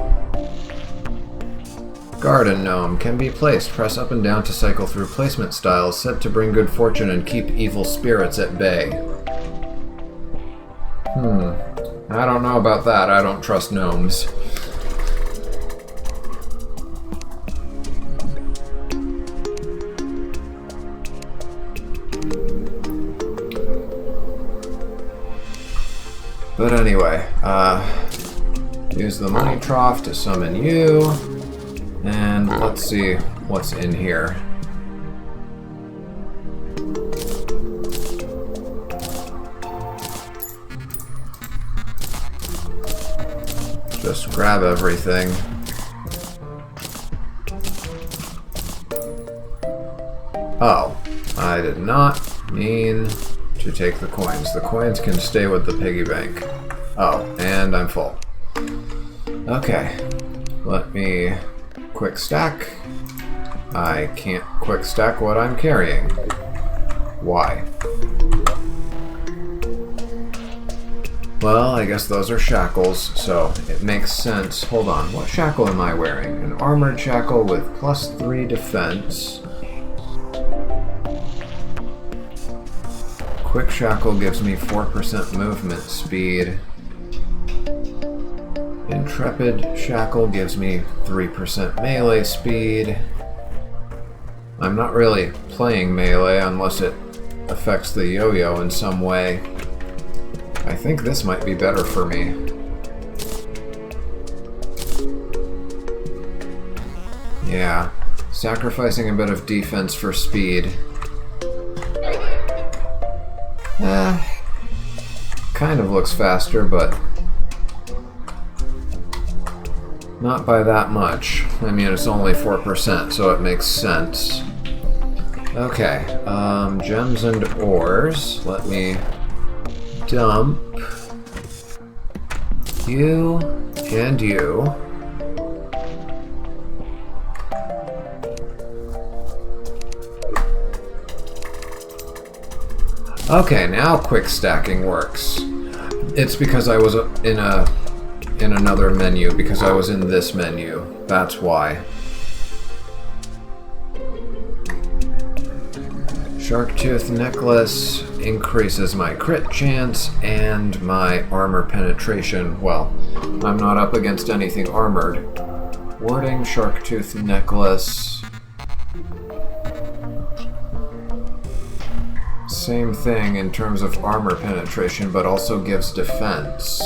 Garden gnome can be placed. Press up and down to cycle through placement styles, said to bring good fortune and keep evil spirits at bay. I don't know about that. I don't trust gnomes. But anyway, use the money trough to summon you, and let's see what's in here. Just grab everything. Oh, I did not mean to take the coins. The coins can stay with the piggy bank. Oh, and I'm full. Okay, let me quick stack. I can't quick stack what I'm carrying. Why? Well, I guess those are shackles, so it makes sense. Hold on, what shackle am I wearing? An armored shackle with +3 defense. Quick shackle gives me 4% movement speed. Intrepid shackle gives me 3% melee speed. I'm not really playing melee unless it affects the yo-yo in some way. I think this might be better for me. Yeah, sacrificing a bit of defense for speed. Kind of looks faster, but not by that much. I mean, it's only 4%, so it makes sense. Okay, gems and ores. Let me dump you and you. Okay, now quick stacking works. It's because I was in another menu, because I was in this menu. That's why. Shark tooth necklace increases my crit chance and my armor penetration. Well, I'm not up against anything armored. Warding shark tooth necklace. Same thing in terms of armor penetration, but also gives defense.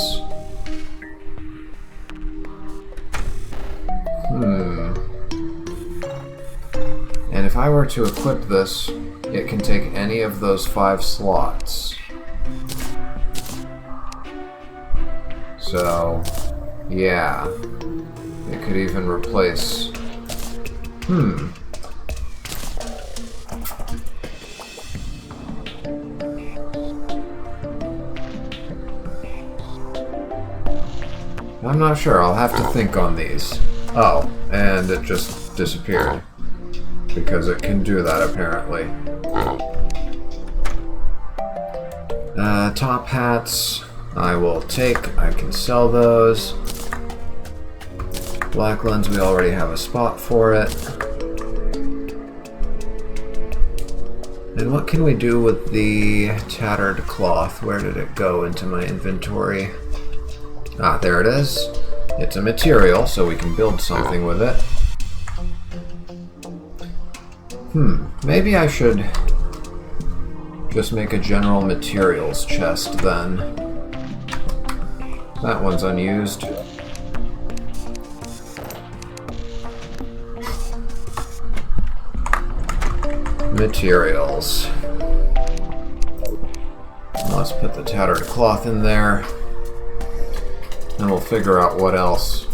And if I were to equip this, it can take any of those 5 slots. So, yeah. It could even replace... I'm not sure. I'll have to think on these. Oh, and it just disappeared. Because it can do that, apparently. Top hats, I will take. I can sell those. Black lens, we already have a spot for it. And what can we do with the tattered cloth? Where did it go into my inventory? Ah, there it is. It's a material, so we can build something with it. Maybe I should just make a general materials chest then. That one's unused. materials. Let's put the tattered cloth in there, and we'll figure out what else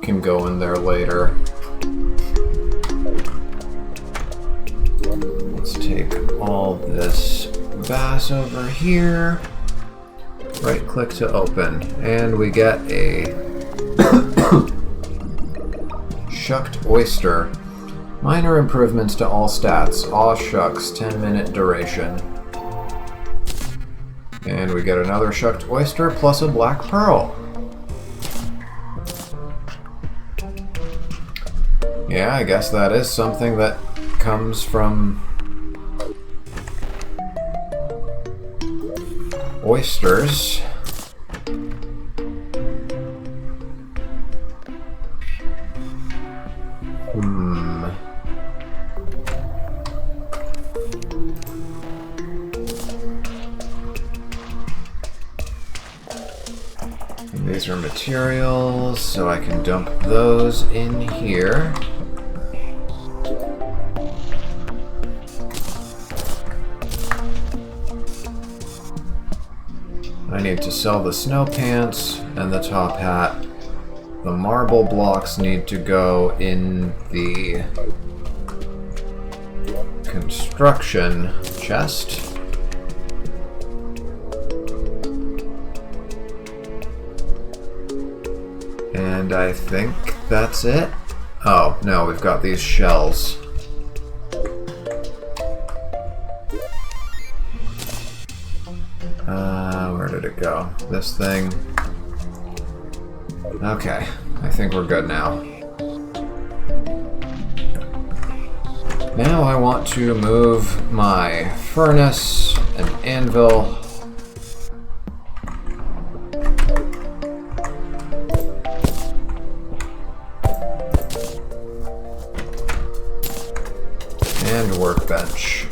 can go in there later. Let's take all this bass over here, right click to open, and we get a shucked oyster. Minor improvements to all stats. Aw shucks, 10-minute duration. And we get another shucked oyster plus a black pearl. Yeah, I guess that is something that comes from oysters. These are materials, so I can dump those in here. I need to sell the snow pants and the top hat. The marble blocks need to go in the construction chest. And I think that's it. Oh, no, we've got these shells. Where did it go? This thing. Okay, I think we're good now. Now I want to move my furnace and anvil. And workbench.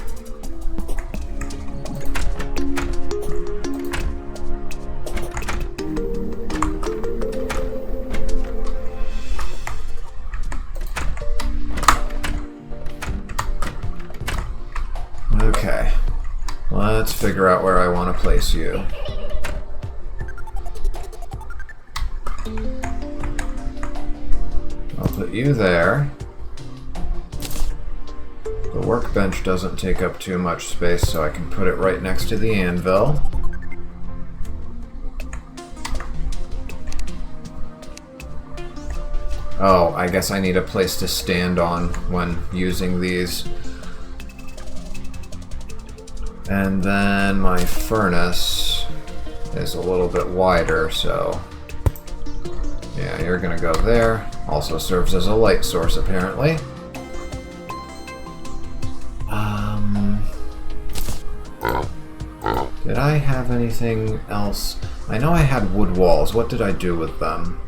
Okay, let's figure out where I want to place you. I'll put you there. The workbench doesn't take up too much space, so I can put it right next to the anvil. Oh, I guess I need a place to stand on when using these. And then my furnace is a little bit wider, so yeah, you're gonna go there. Also serves as a light source, apparently. Did I have anything else? I know I had wood walls. What did I do with them?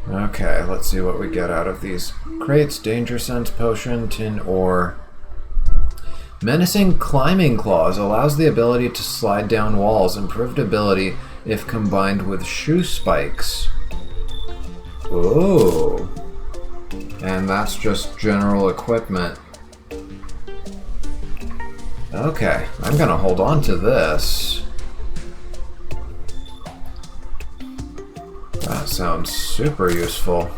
Okay, let's see what we get out of these crates. Danger sense potion, tin ore. Menacing climbing claws allows the ability to slide down walls. Improved ability if combined with shoe spikes. Ooh. And that's just general equipment. Okay, I'm gonna hold on to this. That sounds super useful.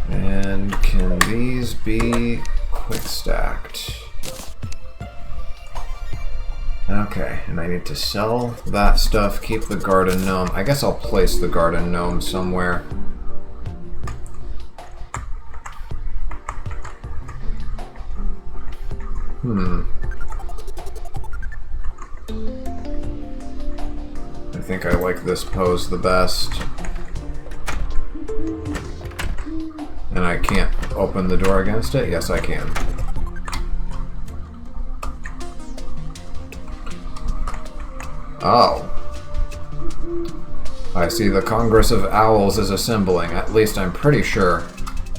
And can these be quick stacked? Okay, and I need to sell that stuff, keep the garden gnome. I guess I'll place the garden gnome somewhere. I think I like this pose the best. And I can't open the door against it? Yes, I can. Oh. I see the Congress of Owls is assembling. At least I'm pretty sure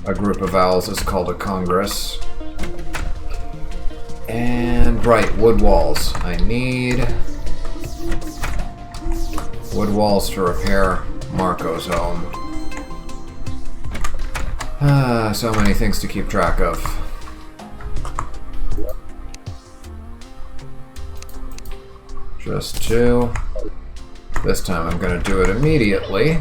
A group of owls is called a congress. And, right, wood walls. I need wood walls to repair Marco's home. So many things to keep track of. Just 2. This time I'm going to do it immediately.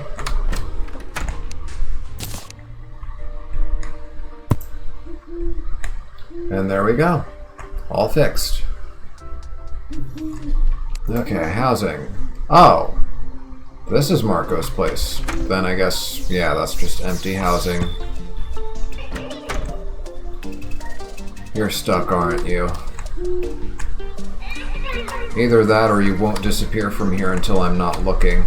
And there we go. All fixed. Okay, housing. Oh! This is Marco's place. Then I guess, yeah, that's just empty housing. You're stuck, aren't you? Either that or you won't disappear from here until I'm not looking.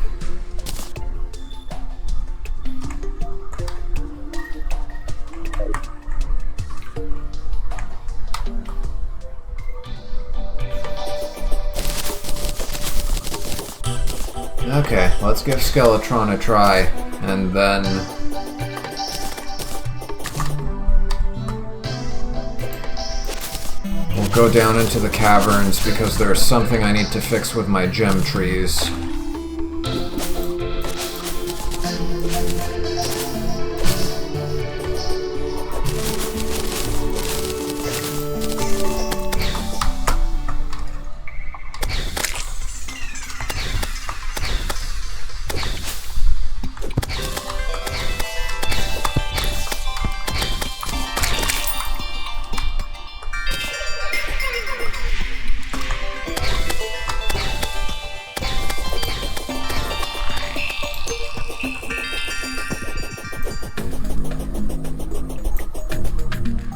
Okay, let's give Skeletron a try, and then... we'll go down into the caverns because there's something I need to fix with my gem trees.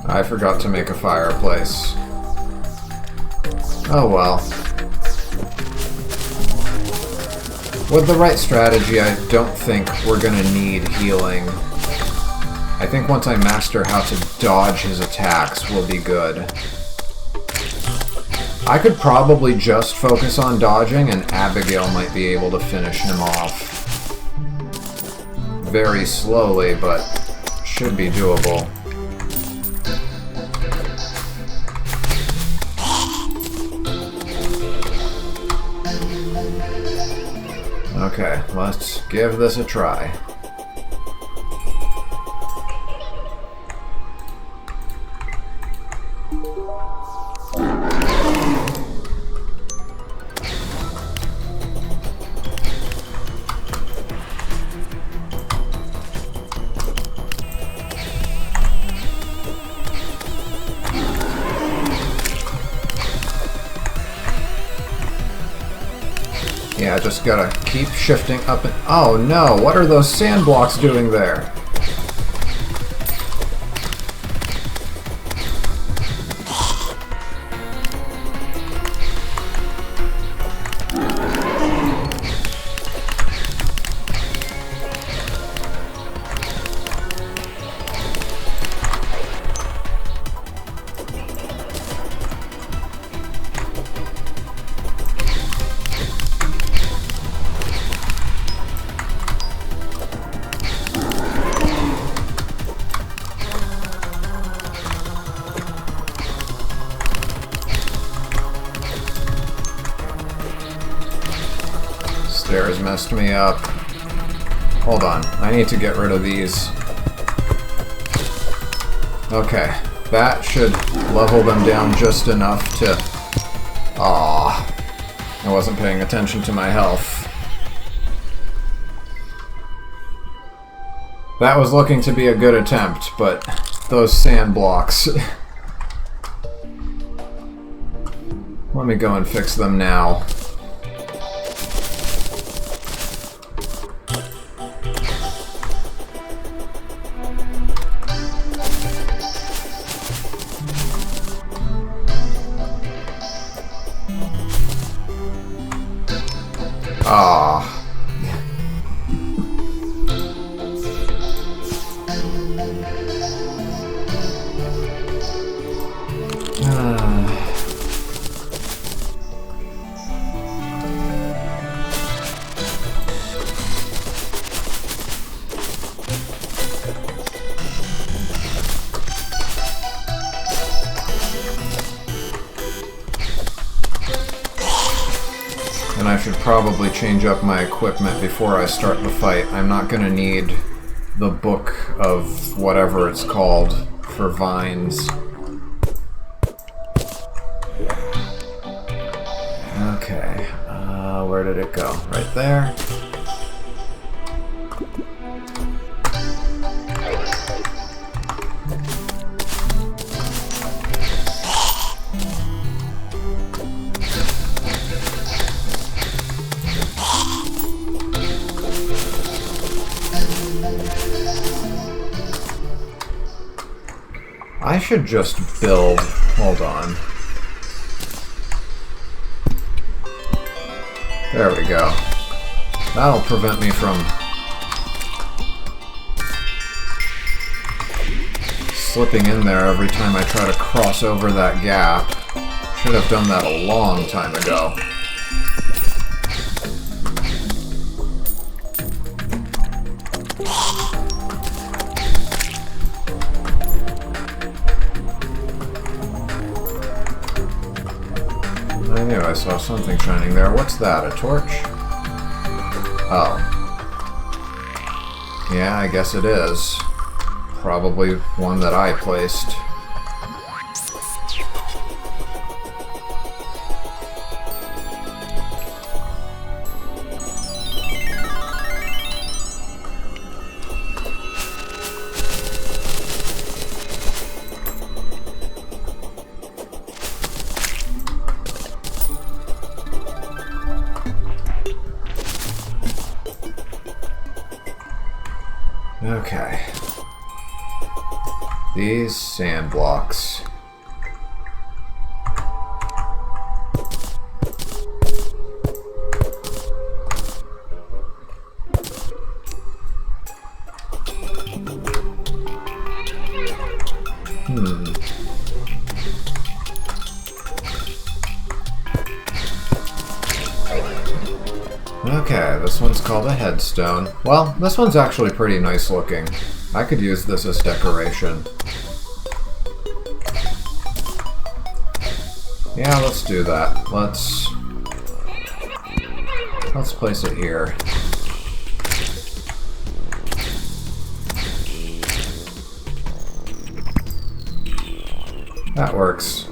I forgot to make a fireplace. Oh well. With the right strategy, I don't think we're gonna need healing. I think once I master how to dodge his attacks, we'll be good. I could probably just focus on dodging, and Abigail might be able to finish him off. Very slowly, but should be doable. Okay, let's give this a try. Yeah, just gotta keep shifting up and... oh no, what are those sand blocks doing there? Stairs messed me up. Hold on, I need to get rid of these. Okay, that should level them down just enough to... Aww. I wasn't paying attention to my health. That was looking to be a good attempt, but those sand blocks... Let me go and fix them now. Ah. probably change up my equipment before I start the fight. I'm not going to need the book of whatever it's called for vines. Okay, where did it go? Right there. I should just build... Hold on. There we go. That'll prevent me from slipping in there every time I try to cross over that gap. Should have done that a long time ago. I knew I saw something shining there. What's that, a torch? Oh. Yeah, I guess it is. Probably one that I placed. Okay. These sand blocks. Okay, this one's called a headstone. Well, this one's actually pretty nice looking. I could use this as decoration. Yeah, let's do that. Let's place it here. That works.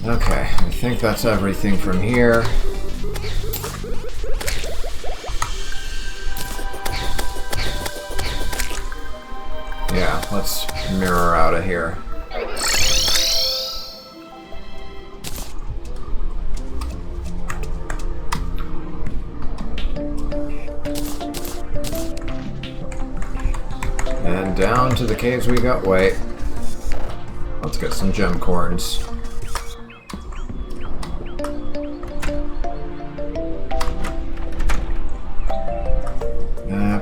Okay, I think that's everything from here. Yeah, let's mirror out of here. And down to the caves we got. Wait. Let's get some gem corns.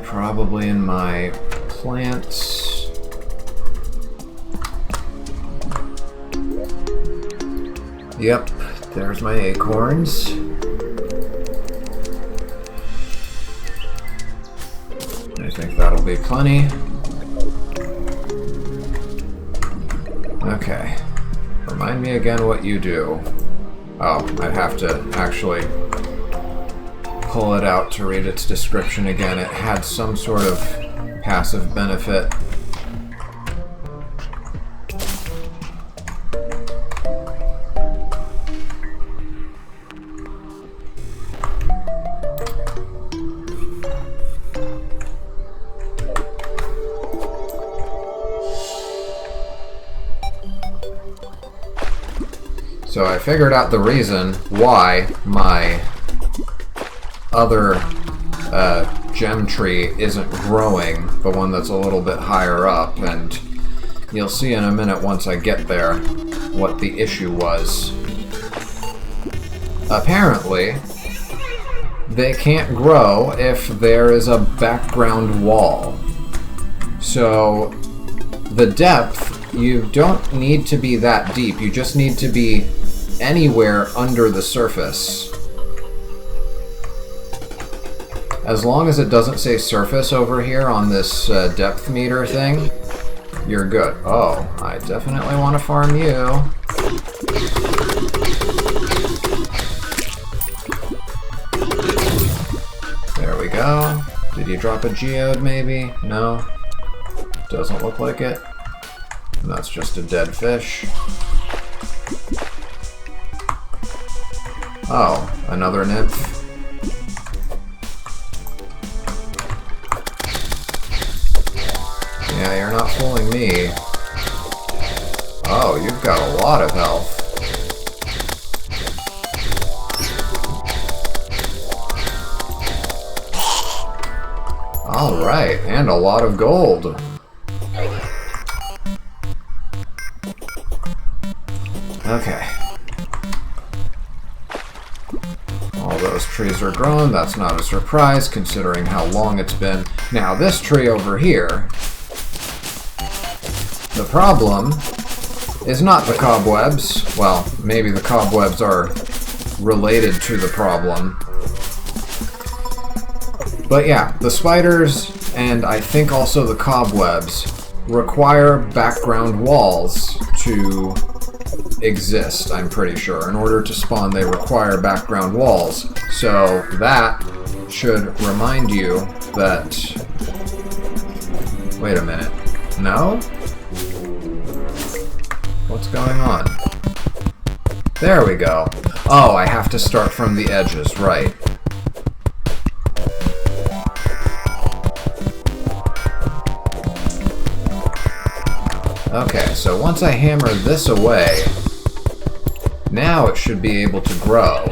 Probably in my plants. Yep, there's my acorns. I think that'll be plenty. Okay. Remind me again what you do. Oh, I'd have to actually pull it out to read its description again. It had some sort of passive benefit. So I figured out the reason why my other gem tree isn't growing, the one that's a little bit higher up, and you'll see in a minute once I get there what the issue was. Apparently, they can't grow if there is a background wall. So, the depth, you don't need to be that deep, you just need to be anywhere under the surface. As long as it doesn't say surface over here on this depth meter thing, you're good. Oh, I definitely want to farm you. There we go. Did you drop a geode maybe? No? Doesn't look like it. And that's just a dead fish. Oh, another nymph. Yeah, you're not fooling me. Oh, you've got a lot of health. Alright, and a lot of gold. Okay. All those trees are grown. That's not a surprise considering how long it's been. Now this tree over here, the problem is not the cobwebs. Well, maybe the cobwebs are related to the problem. But yeah, the spiders, and I think also the cobwebs, require background walls to exist, I'm pretty sure. In order to spawn, they require background walls. So that should remind you that... Wait a minute. No? What's going on? There we go. Oh, I have to start from the edges, right. Okay, so once I hammer this away, now it should be able to grow.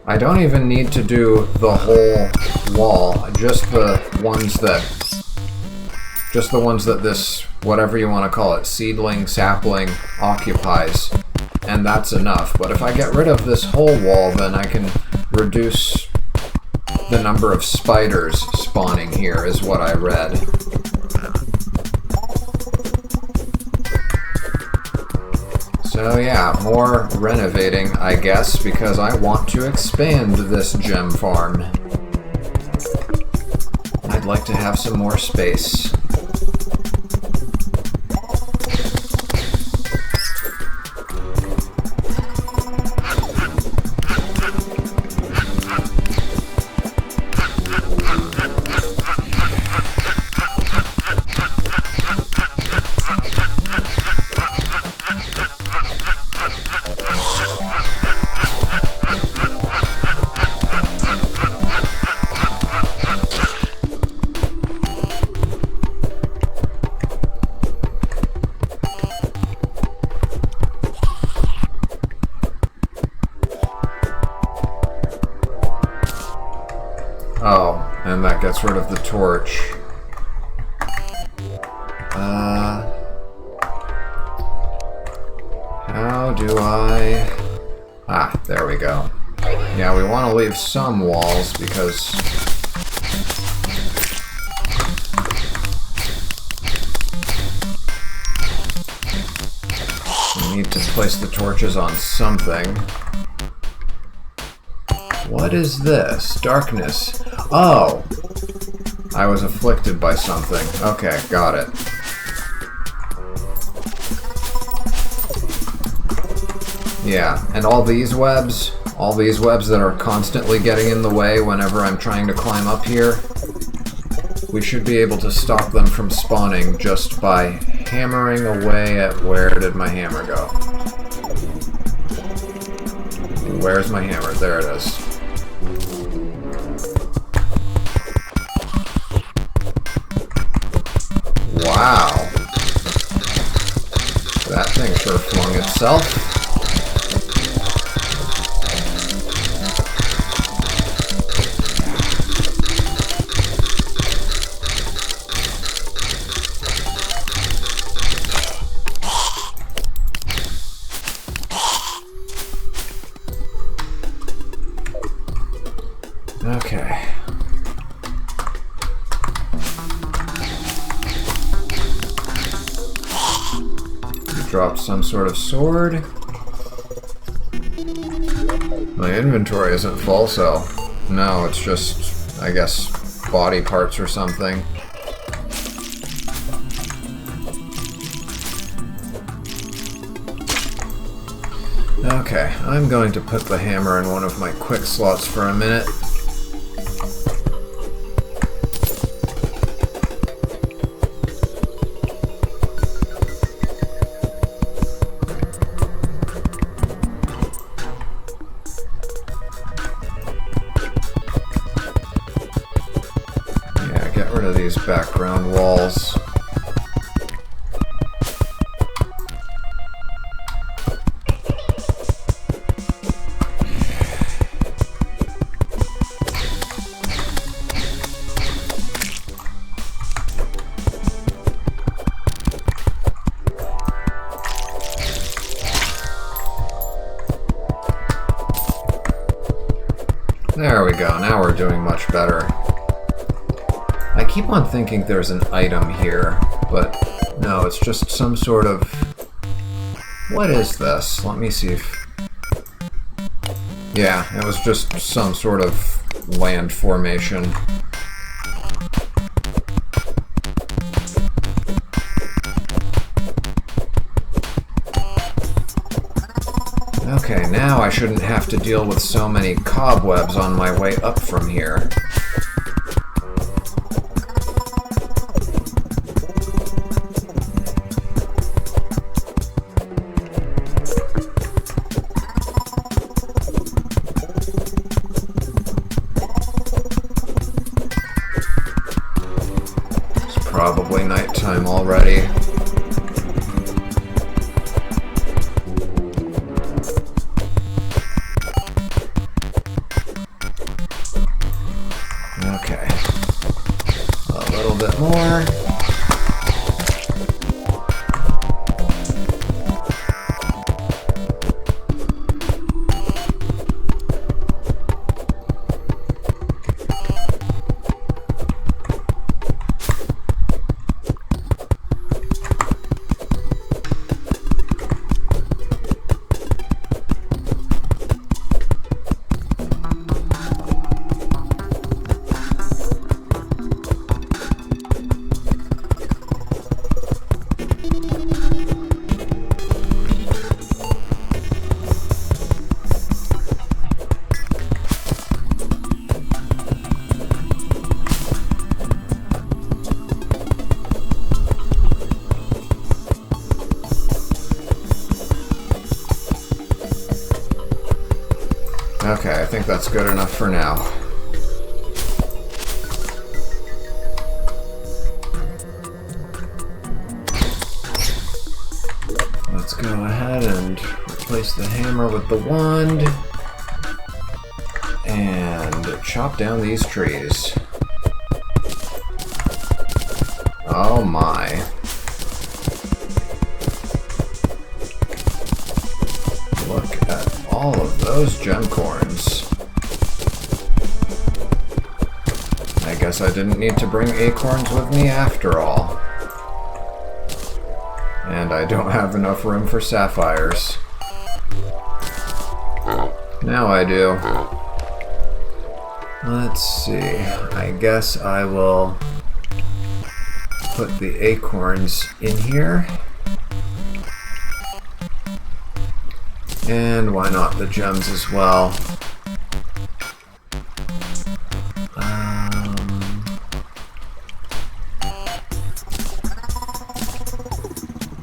I don't even need to do the whole wall, just the ones that this, whatever you want to call it, seedling, sapling, occupies, and that's enough. But if I get rid of this whole wall, then I can reduce the number of spiders spawning here, is what I read. So yeah, more renovating, I guess, because I want to expand this gem farm. I'd like to have some more space. Oh, and that gets rid of the torch. How do I... Ah, there we go. Yeah, we want to leave some walls because... we need to place the torches on something. What is this? Darkness. Oh! I was afflicted by something. Okay, got it. Yeah, and all these webs that are constantly getting in the way whenever I'm trying to climb up here, we should be able to stop them from spawning just by hammering away at... Where did my hammer go? Where's my hammer? There it is. Wow. That thing sure flung itself. dropped some sort of sword. My inventory isn't full, so no, it's just, I guess, body parts or something. Okay, I'm going to put the hammer in one of my quick slots for a minute. Yeah, get rid of these background walls. There we go, now we're doing much better. I keep on thinking there's an item here, but no, it's just some sort of... What is this? Let me see if... Yeah, it was just some sort of land formation. Okay, now I shouldn't have to deal with so many cobwebs on my way up from here. It's probably nighttime already. More. Okay, I think that's good enough for now. Let's go ahead and replace the hammer with the wand and chop down these trees. Oh my. Look at all of those gem corns. I guess I didn't need to bring acorns with me after all. And I don't have enough room for sapphires. Now I do. Let's see. I guess I will put the acorns in here. And why not the gems as well?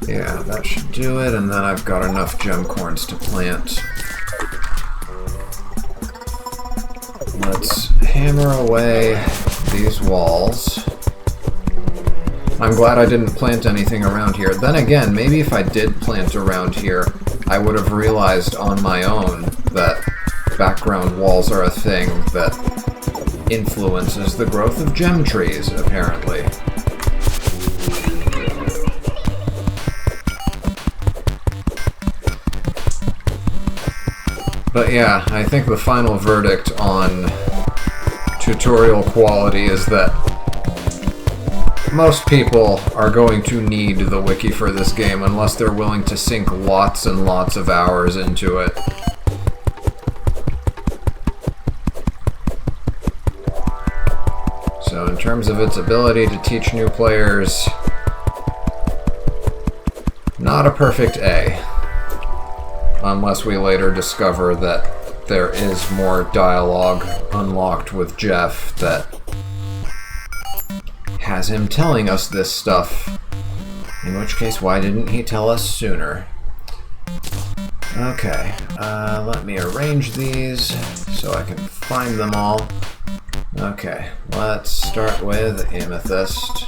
Yeah, that should do it, and then I've got enough gem corns to plant. Let's hammer away these walls. I'm glad I didn't plant anything around here. Then again, maybe if I did plant around here, I would have realized on my own that background walls are a thing that influences the growth of gem trees, apparently. But yeah, I think the final verdict on tutorial quality is that most people are going to need the wiki for this game unless they're willing to sink lots and lots of hours into it. So in terms of its ability to teach new players, not a perfect A. Unless we later discover that there is more dialogue unlocked with Jeff that has him telling us this stuff. In which case, why didn't he tell us sooner? Okay, let me arrange these so I can find them all. Okay, let's start with Amethyst.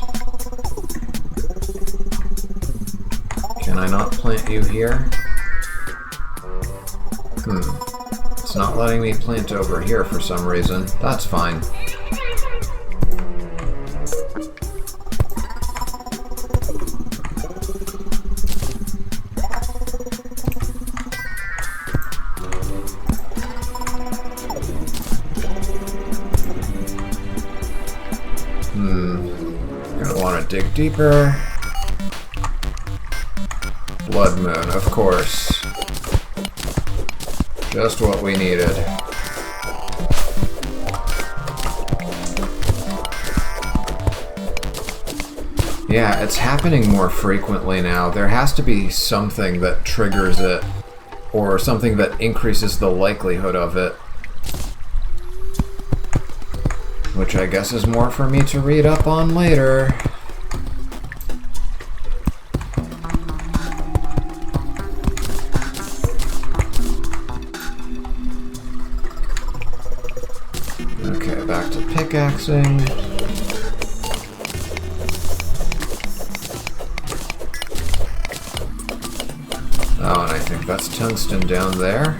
Can I not plant you here? It's not letting me plant over here for some reason. That's fine. Gonna want to dig deeper. Blood Moon, of course. Just what we needed. Yeah, it's happening more frequently now. There has to be something that triggers it, or something that increases the likelihood of it. Which I guess is more for me to read up on later. Okay, back to pickaxing. Oh, and I think that's tungsten down there.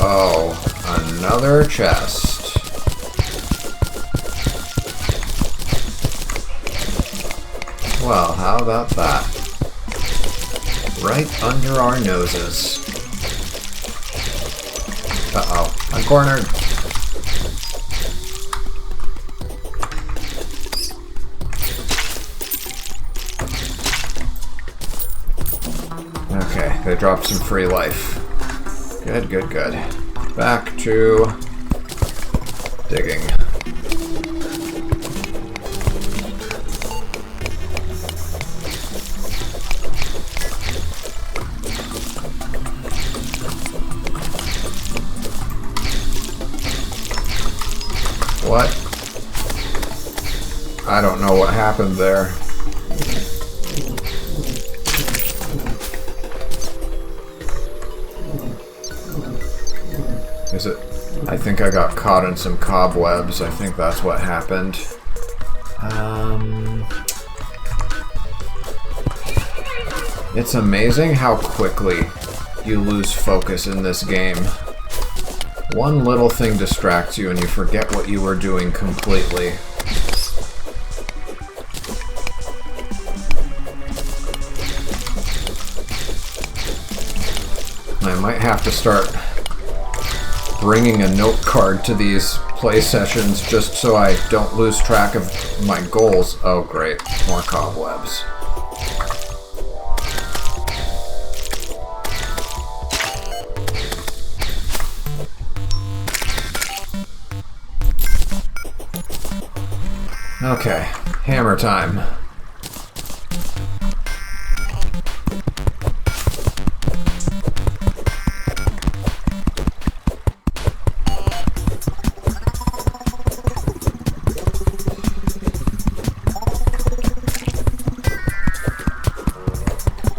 Oh, another chest. Well, how about that? Right under our noses. Uh-oh, I'm cornered. Okay, they dropped some free life. Good, good, good. Back to digging. What? I don't know what happened there. Is it? I think I got caught in some cobwebs. I think that's what happened. It's amazing how quickly you lose focus in this game. One little thing distracts you and you forget what you were doing completely. I might have to start bringing a note card to these play sessions just so I don't lose track of my goals. Oh great, more cobwebs. Okay, hammer time.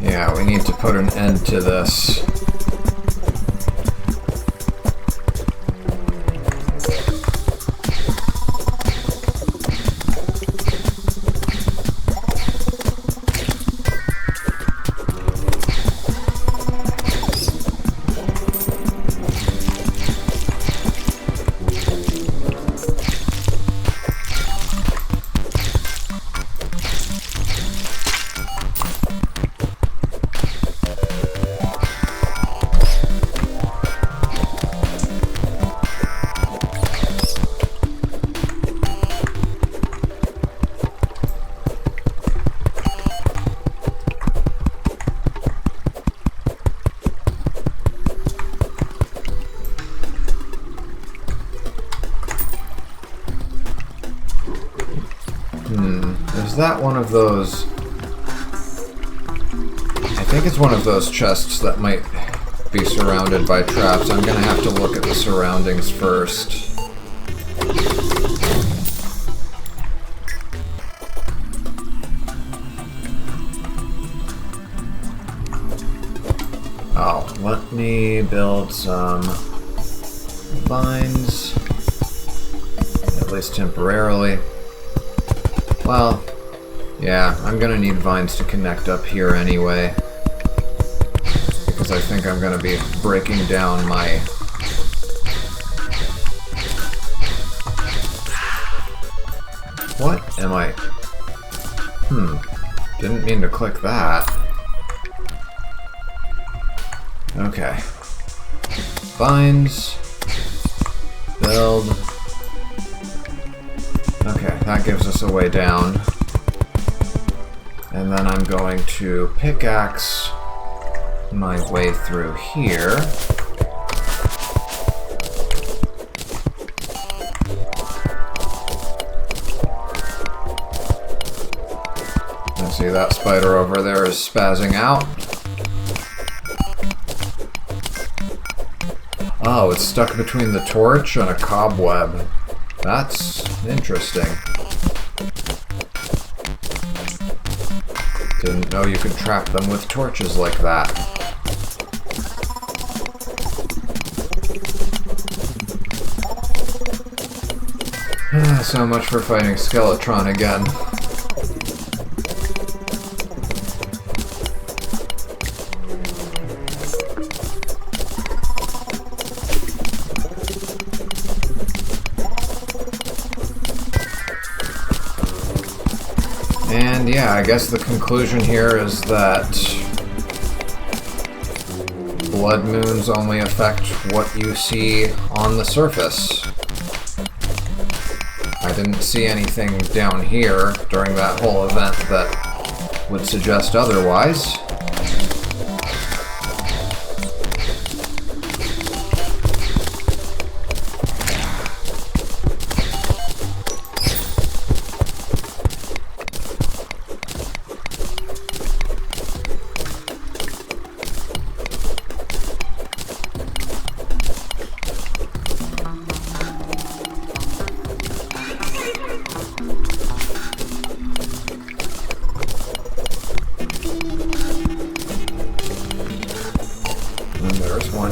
Yeah, we need to put an end to this. Is that one of those... I think it's one of those chests that might be surrounded by traps. I'm gonna have to look at the surroundings first. Oh, let me build some vines, at least temporarily. Well, yeah, I'm gonna need vines to connect up here anyway, because I think I'm gonna be breaking down my... What am I... Didn't mean to click that. Okay. Vines. Build. Okay, that gives us a way down. And then I'm going to pickaxe my way through here. And see that spider over there is spazzing out. Oh, it's stuck between the torch and a cobweb. That's interesting. Didn't know you could trap them with torches like that. So much for fighting Skeletron again. And yeah, I guess the conclusion here is that blood moons only affect what you see on the surface. I didn't see anything down here during that whole event that would suggest otherwise.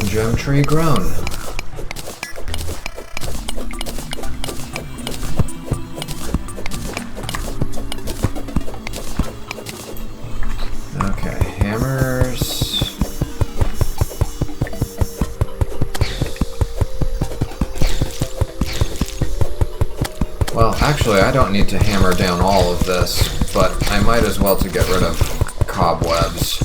Gem tree grown. Okay, hammers. Well, actually, I don't need to hammer down all of this, but I might as well to get rid of cobwebs.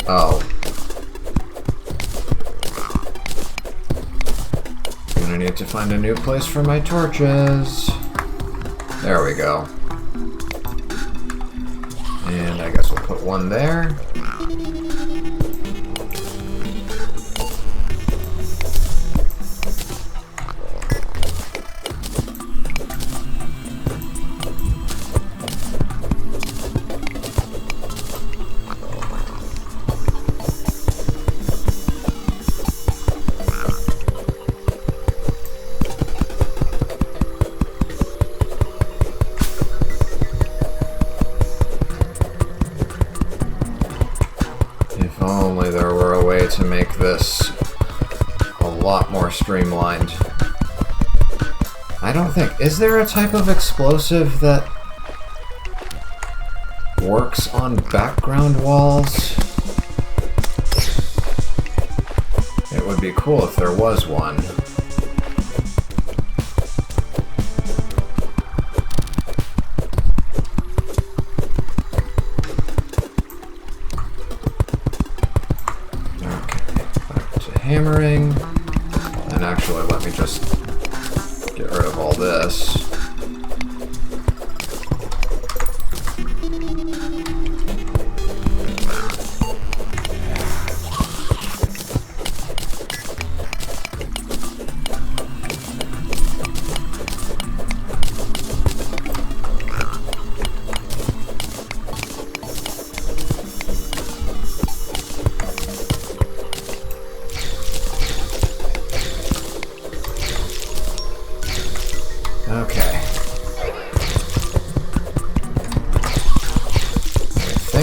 Oh. Gonna need to find a new place for my torches. There we go. And I guess we'll put one there. If only there were a way to make this a lot more streamlined. I don't think... Is there a type of explosive that works on background walls? It would be cool if there was one.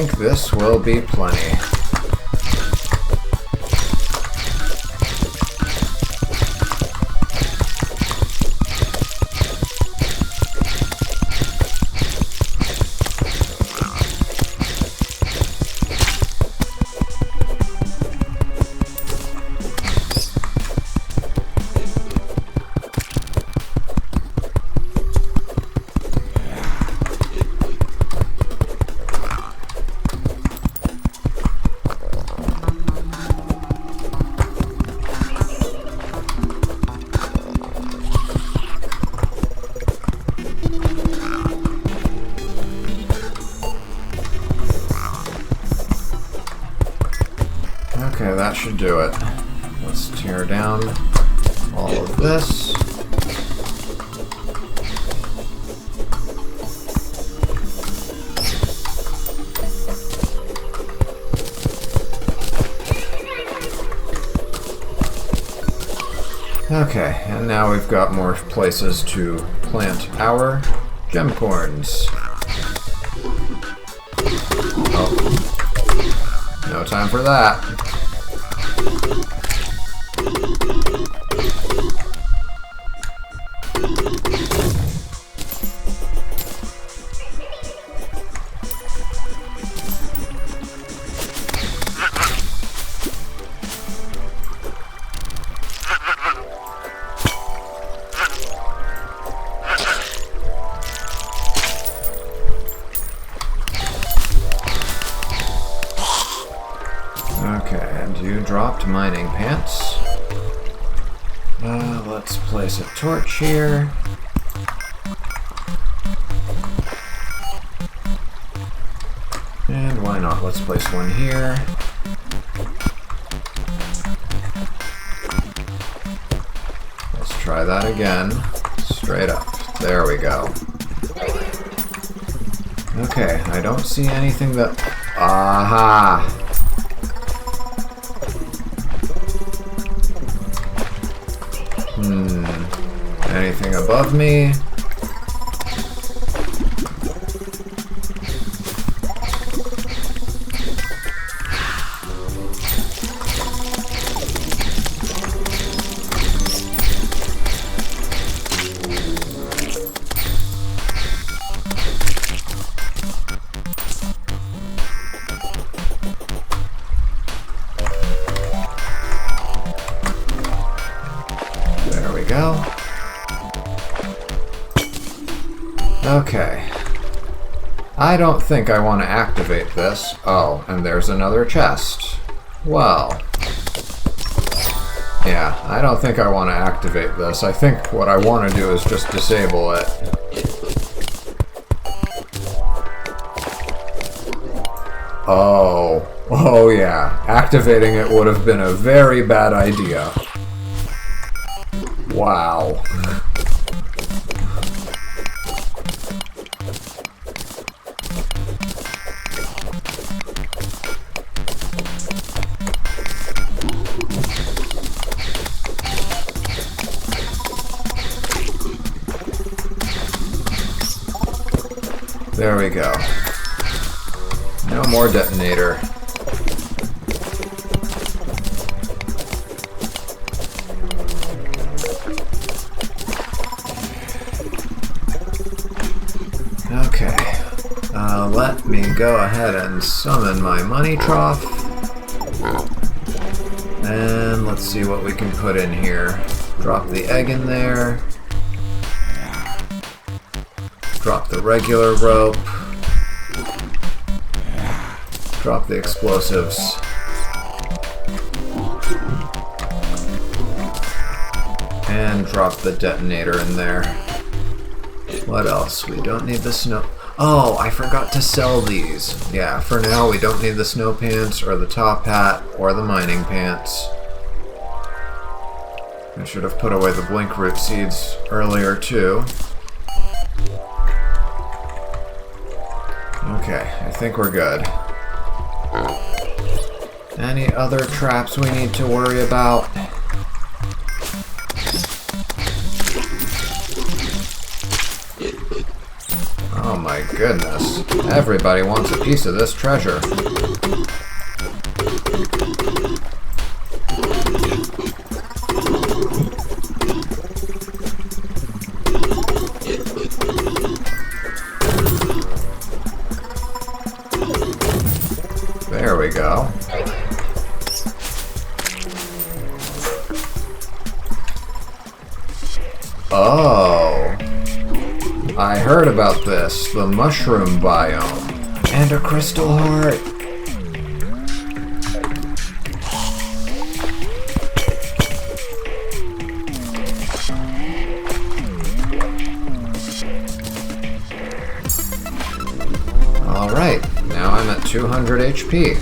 think this will be plenty. Okay, that should do it. Let's tear down all of this. Okay, and now we've got more places to plant our gemcorns. Oh. No time for that. Okay, and you dropped mining pants. Let's place a torch here. And why not? Let's place one here. Let's try that again. Straight up. There we go. Okay, I don't see anything that... Aha! Anything above me? There we go. Okay. I don't think I want to activate this. Oh, and there's another chest. Well. Yeah, I don't think I want to activate this. I think what I want to do is just disable it. Oh. Oh yeah. Activating it would have been a very bad idea. Wow. There we go. No more detonator. Okay. Let me go ahead and summon my money trough. And let's see what we can put in here. Drop the egg in there. Drop the regular rope. Drop the explosives. And drop the detonator in there. What else? We don't need the snow... Oh, I forgot to sell these. Yeah, for now we don't need the snow pants or the top hat or the mining pants. I should have put away the blink root seeds earlier too. Okay, I think we're good. Any other traps we need to worry about? Oh my goodness. Everybody wants a piece of this treasure. There we go. Oh. I heard about this. The mushroom biome. And a crystal heart. Alright, now I'm at 200 HP.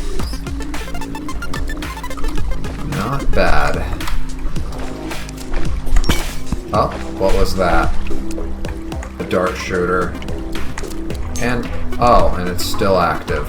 Not bad. Oh, what was that? A dart shooter. And, oh, and it's still active.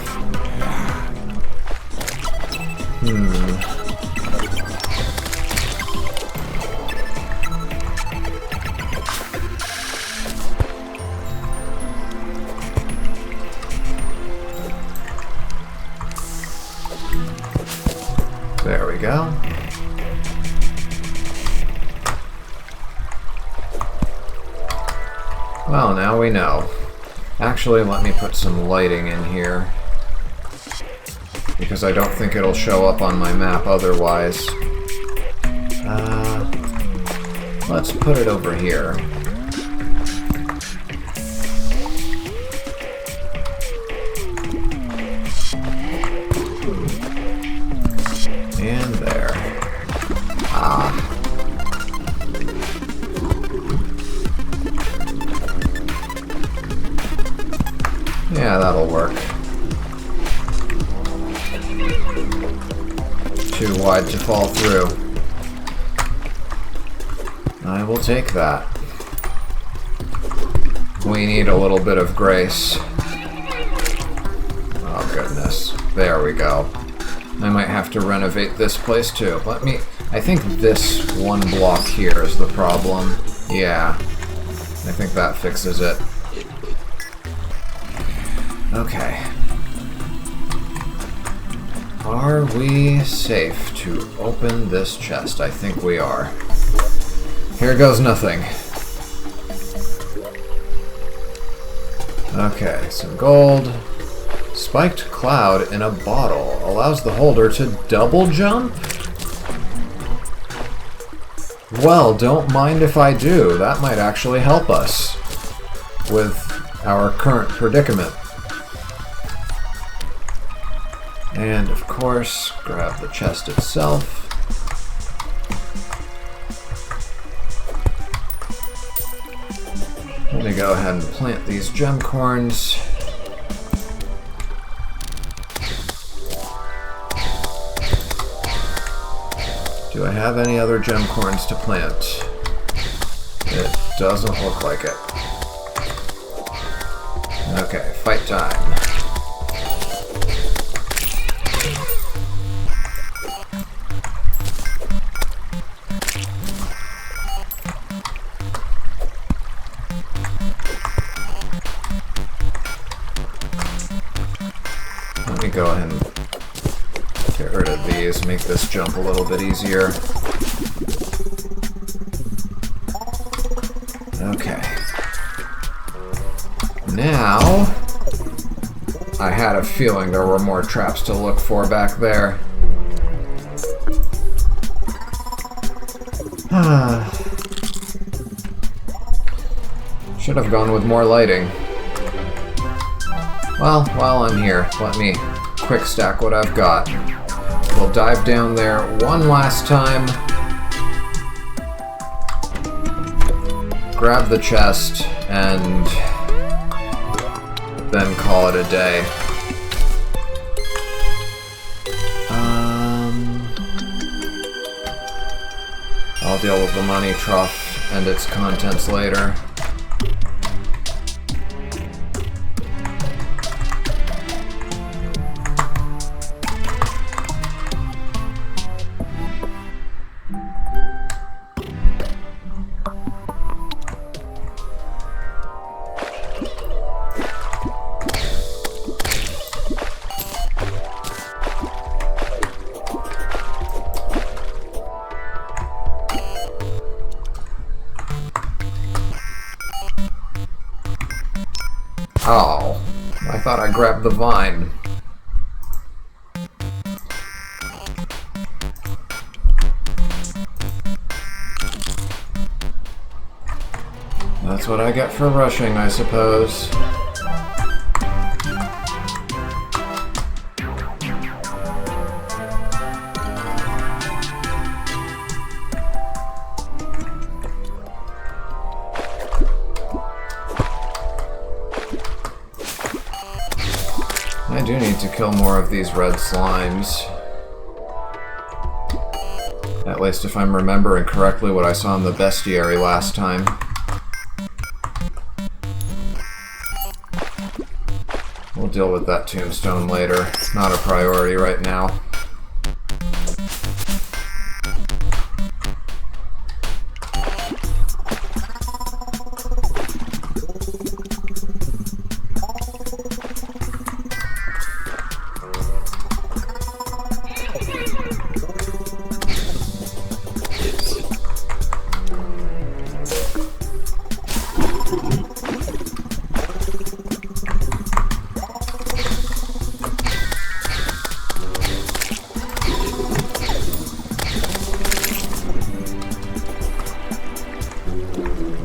There we go. Well, now we know. Actually, let me put some lighting in here, because I don't think it'll show up on my map otherwise. Let's put it over here. And there. Ah. Yeah, that'll work. Too wide to fall through. I will take that. We need a little bit of grace. Oh goodness. There we go. I might have to renovate this place too. I think this one block here is the problem. Yeah. I think that fixes it. Okay. Are we safe to open this chest? I think we are. Here goes nothing. Okay, some gold. Spiked cloud in a bottle allows the holder to double jump? Well, don't mind if I do. That might actually help us with our current predicament. And of course, grab the chest itself. Let me go ahead and plant these gem corns. Do I have any other gem corns to plant? It doesn't look like it. Okay, fight time. Let me go ahead and get rid of these, make this jump a little bit easier. Okay. Now, I had a feeling there were more traps to look for back there. Should have gone with more lighting. Well, while I'm here, let me quick stack what I've got. We'll dive down there one last time. Grab the chest, and then call it a day. I'll deal with the money trough and its contents later. Oh, I thought I grabbed the vine. That's what I get for rushing, I suppose. I do need to kill more of these red slimes. At least if I'm remembering correctly what I saw in the bestiary last time. We'll deal with that tombstone later. Not a priority right now.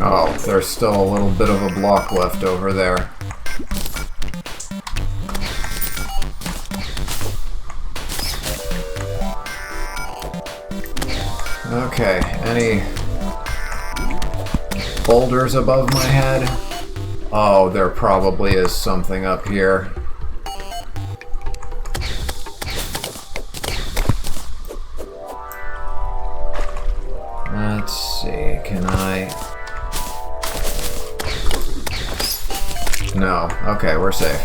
Oh, there's still a little bit of a block left over there. Okay, any boulders above my head? Oh, there probably is something up here. Let's see, can I... No. Okay, we're safe.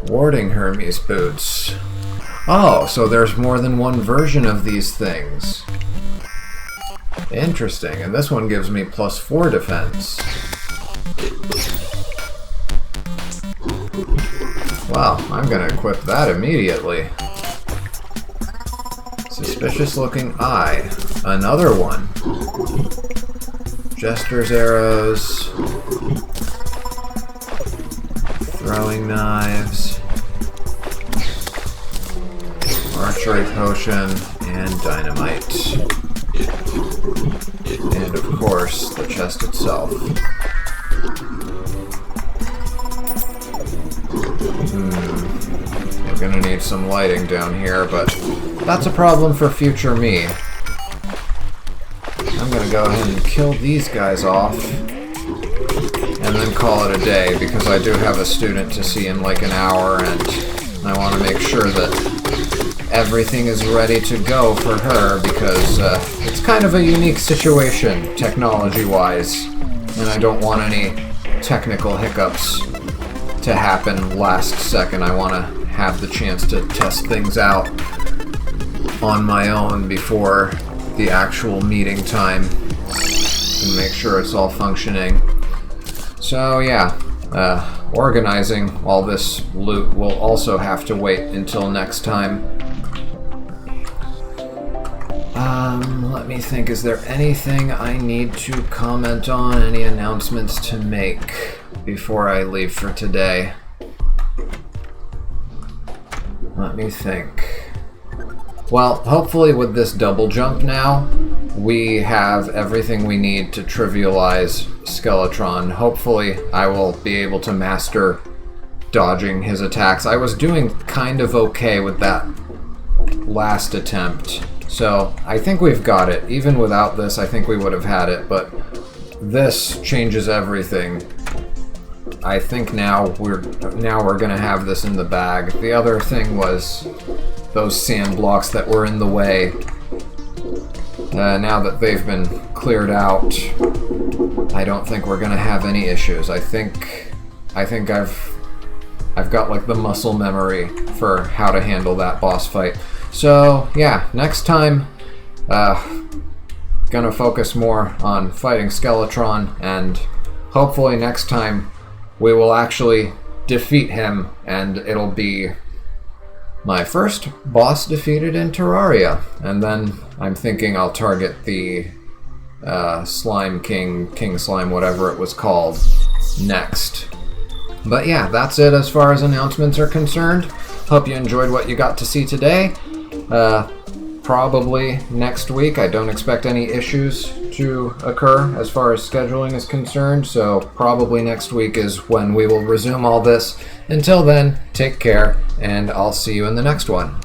Warding Hermes boots. Oh, so there's more than one version of these things. Interesting, and this one gives me +4 defense. Wow, I'm gonna equip that immediately. Suspicious looking eye. Another one. Jester's arrows, throwing knives, archery potion, and dynamite. And of course, the chest itself. We're gonna need some lighting down here, but that's a problem for future me. I'm gonna go ahead and kill these guys off and then call it a day, because I do have a student to see in like an hour and I want to make sure that everything is ready to go for her, because it's kind of a unique situation technology-wise and I don't want any technical hiccups to happen last second. I want to have the chance to test things out on my own before the actual meeting time and make sure it's all functioning. So yeah, organizing all this loot will also have to wait until next time. Let me think, is there anything I need to comment on? Any announcements to make before I leave for today? Let me think. Well, hopefully with this double jump now, we have everything we need to trivialize Skeletron. Hopefully I will be able to master dodging his attacks. I was doing kind of okay with that last attempt, so I think we've got it. Even without this, I think we would have had it, but this changes everything. I think now we're gonna have this in the bag. The other thing was those sand blocks that were in the way. Now that they've been cleared out, I don't think we're gonna have any issues. I think I've got like the muscle memory for how to handle that boss fight. So yeah, next time, gonna focus more on fighting Skeletron, and hopefully next time we will actually defeat him, and it'll be my first boss defeated in Terraria. And then I'm thinking I'll target the Slime King, King Slime, whatever it was called, next. But yeah, that's it as far as announcements are concerned. Hope you enjoyed what you got to see today. Probably next week. I don't expect any issues to occur as far as scheduling is concerned, so probably next week is when we will resume all this. Until then, take care, and I'll see you in the next one.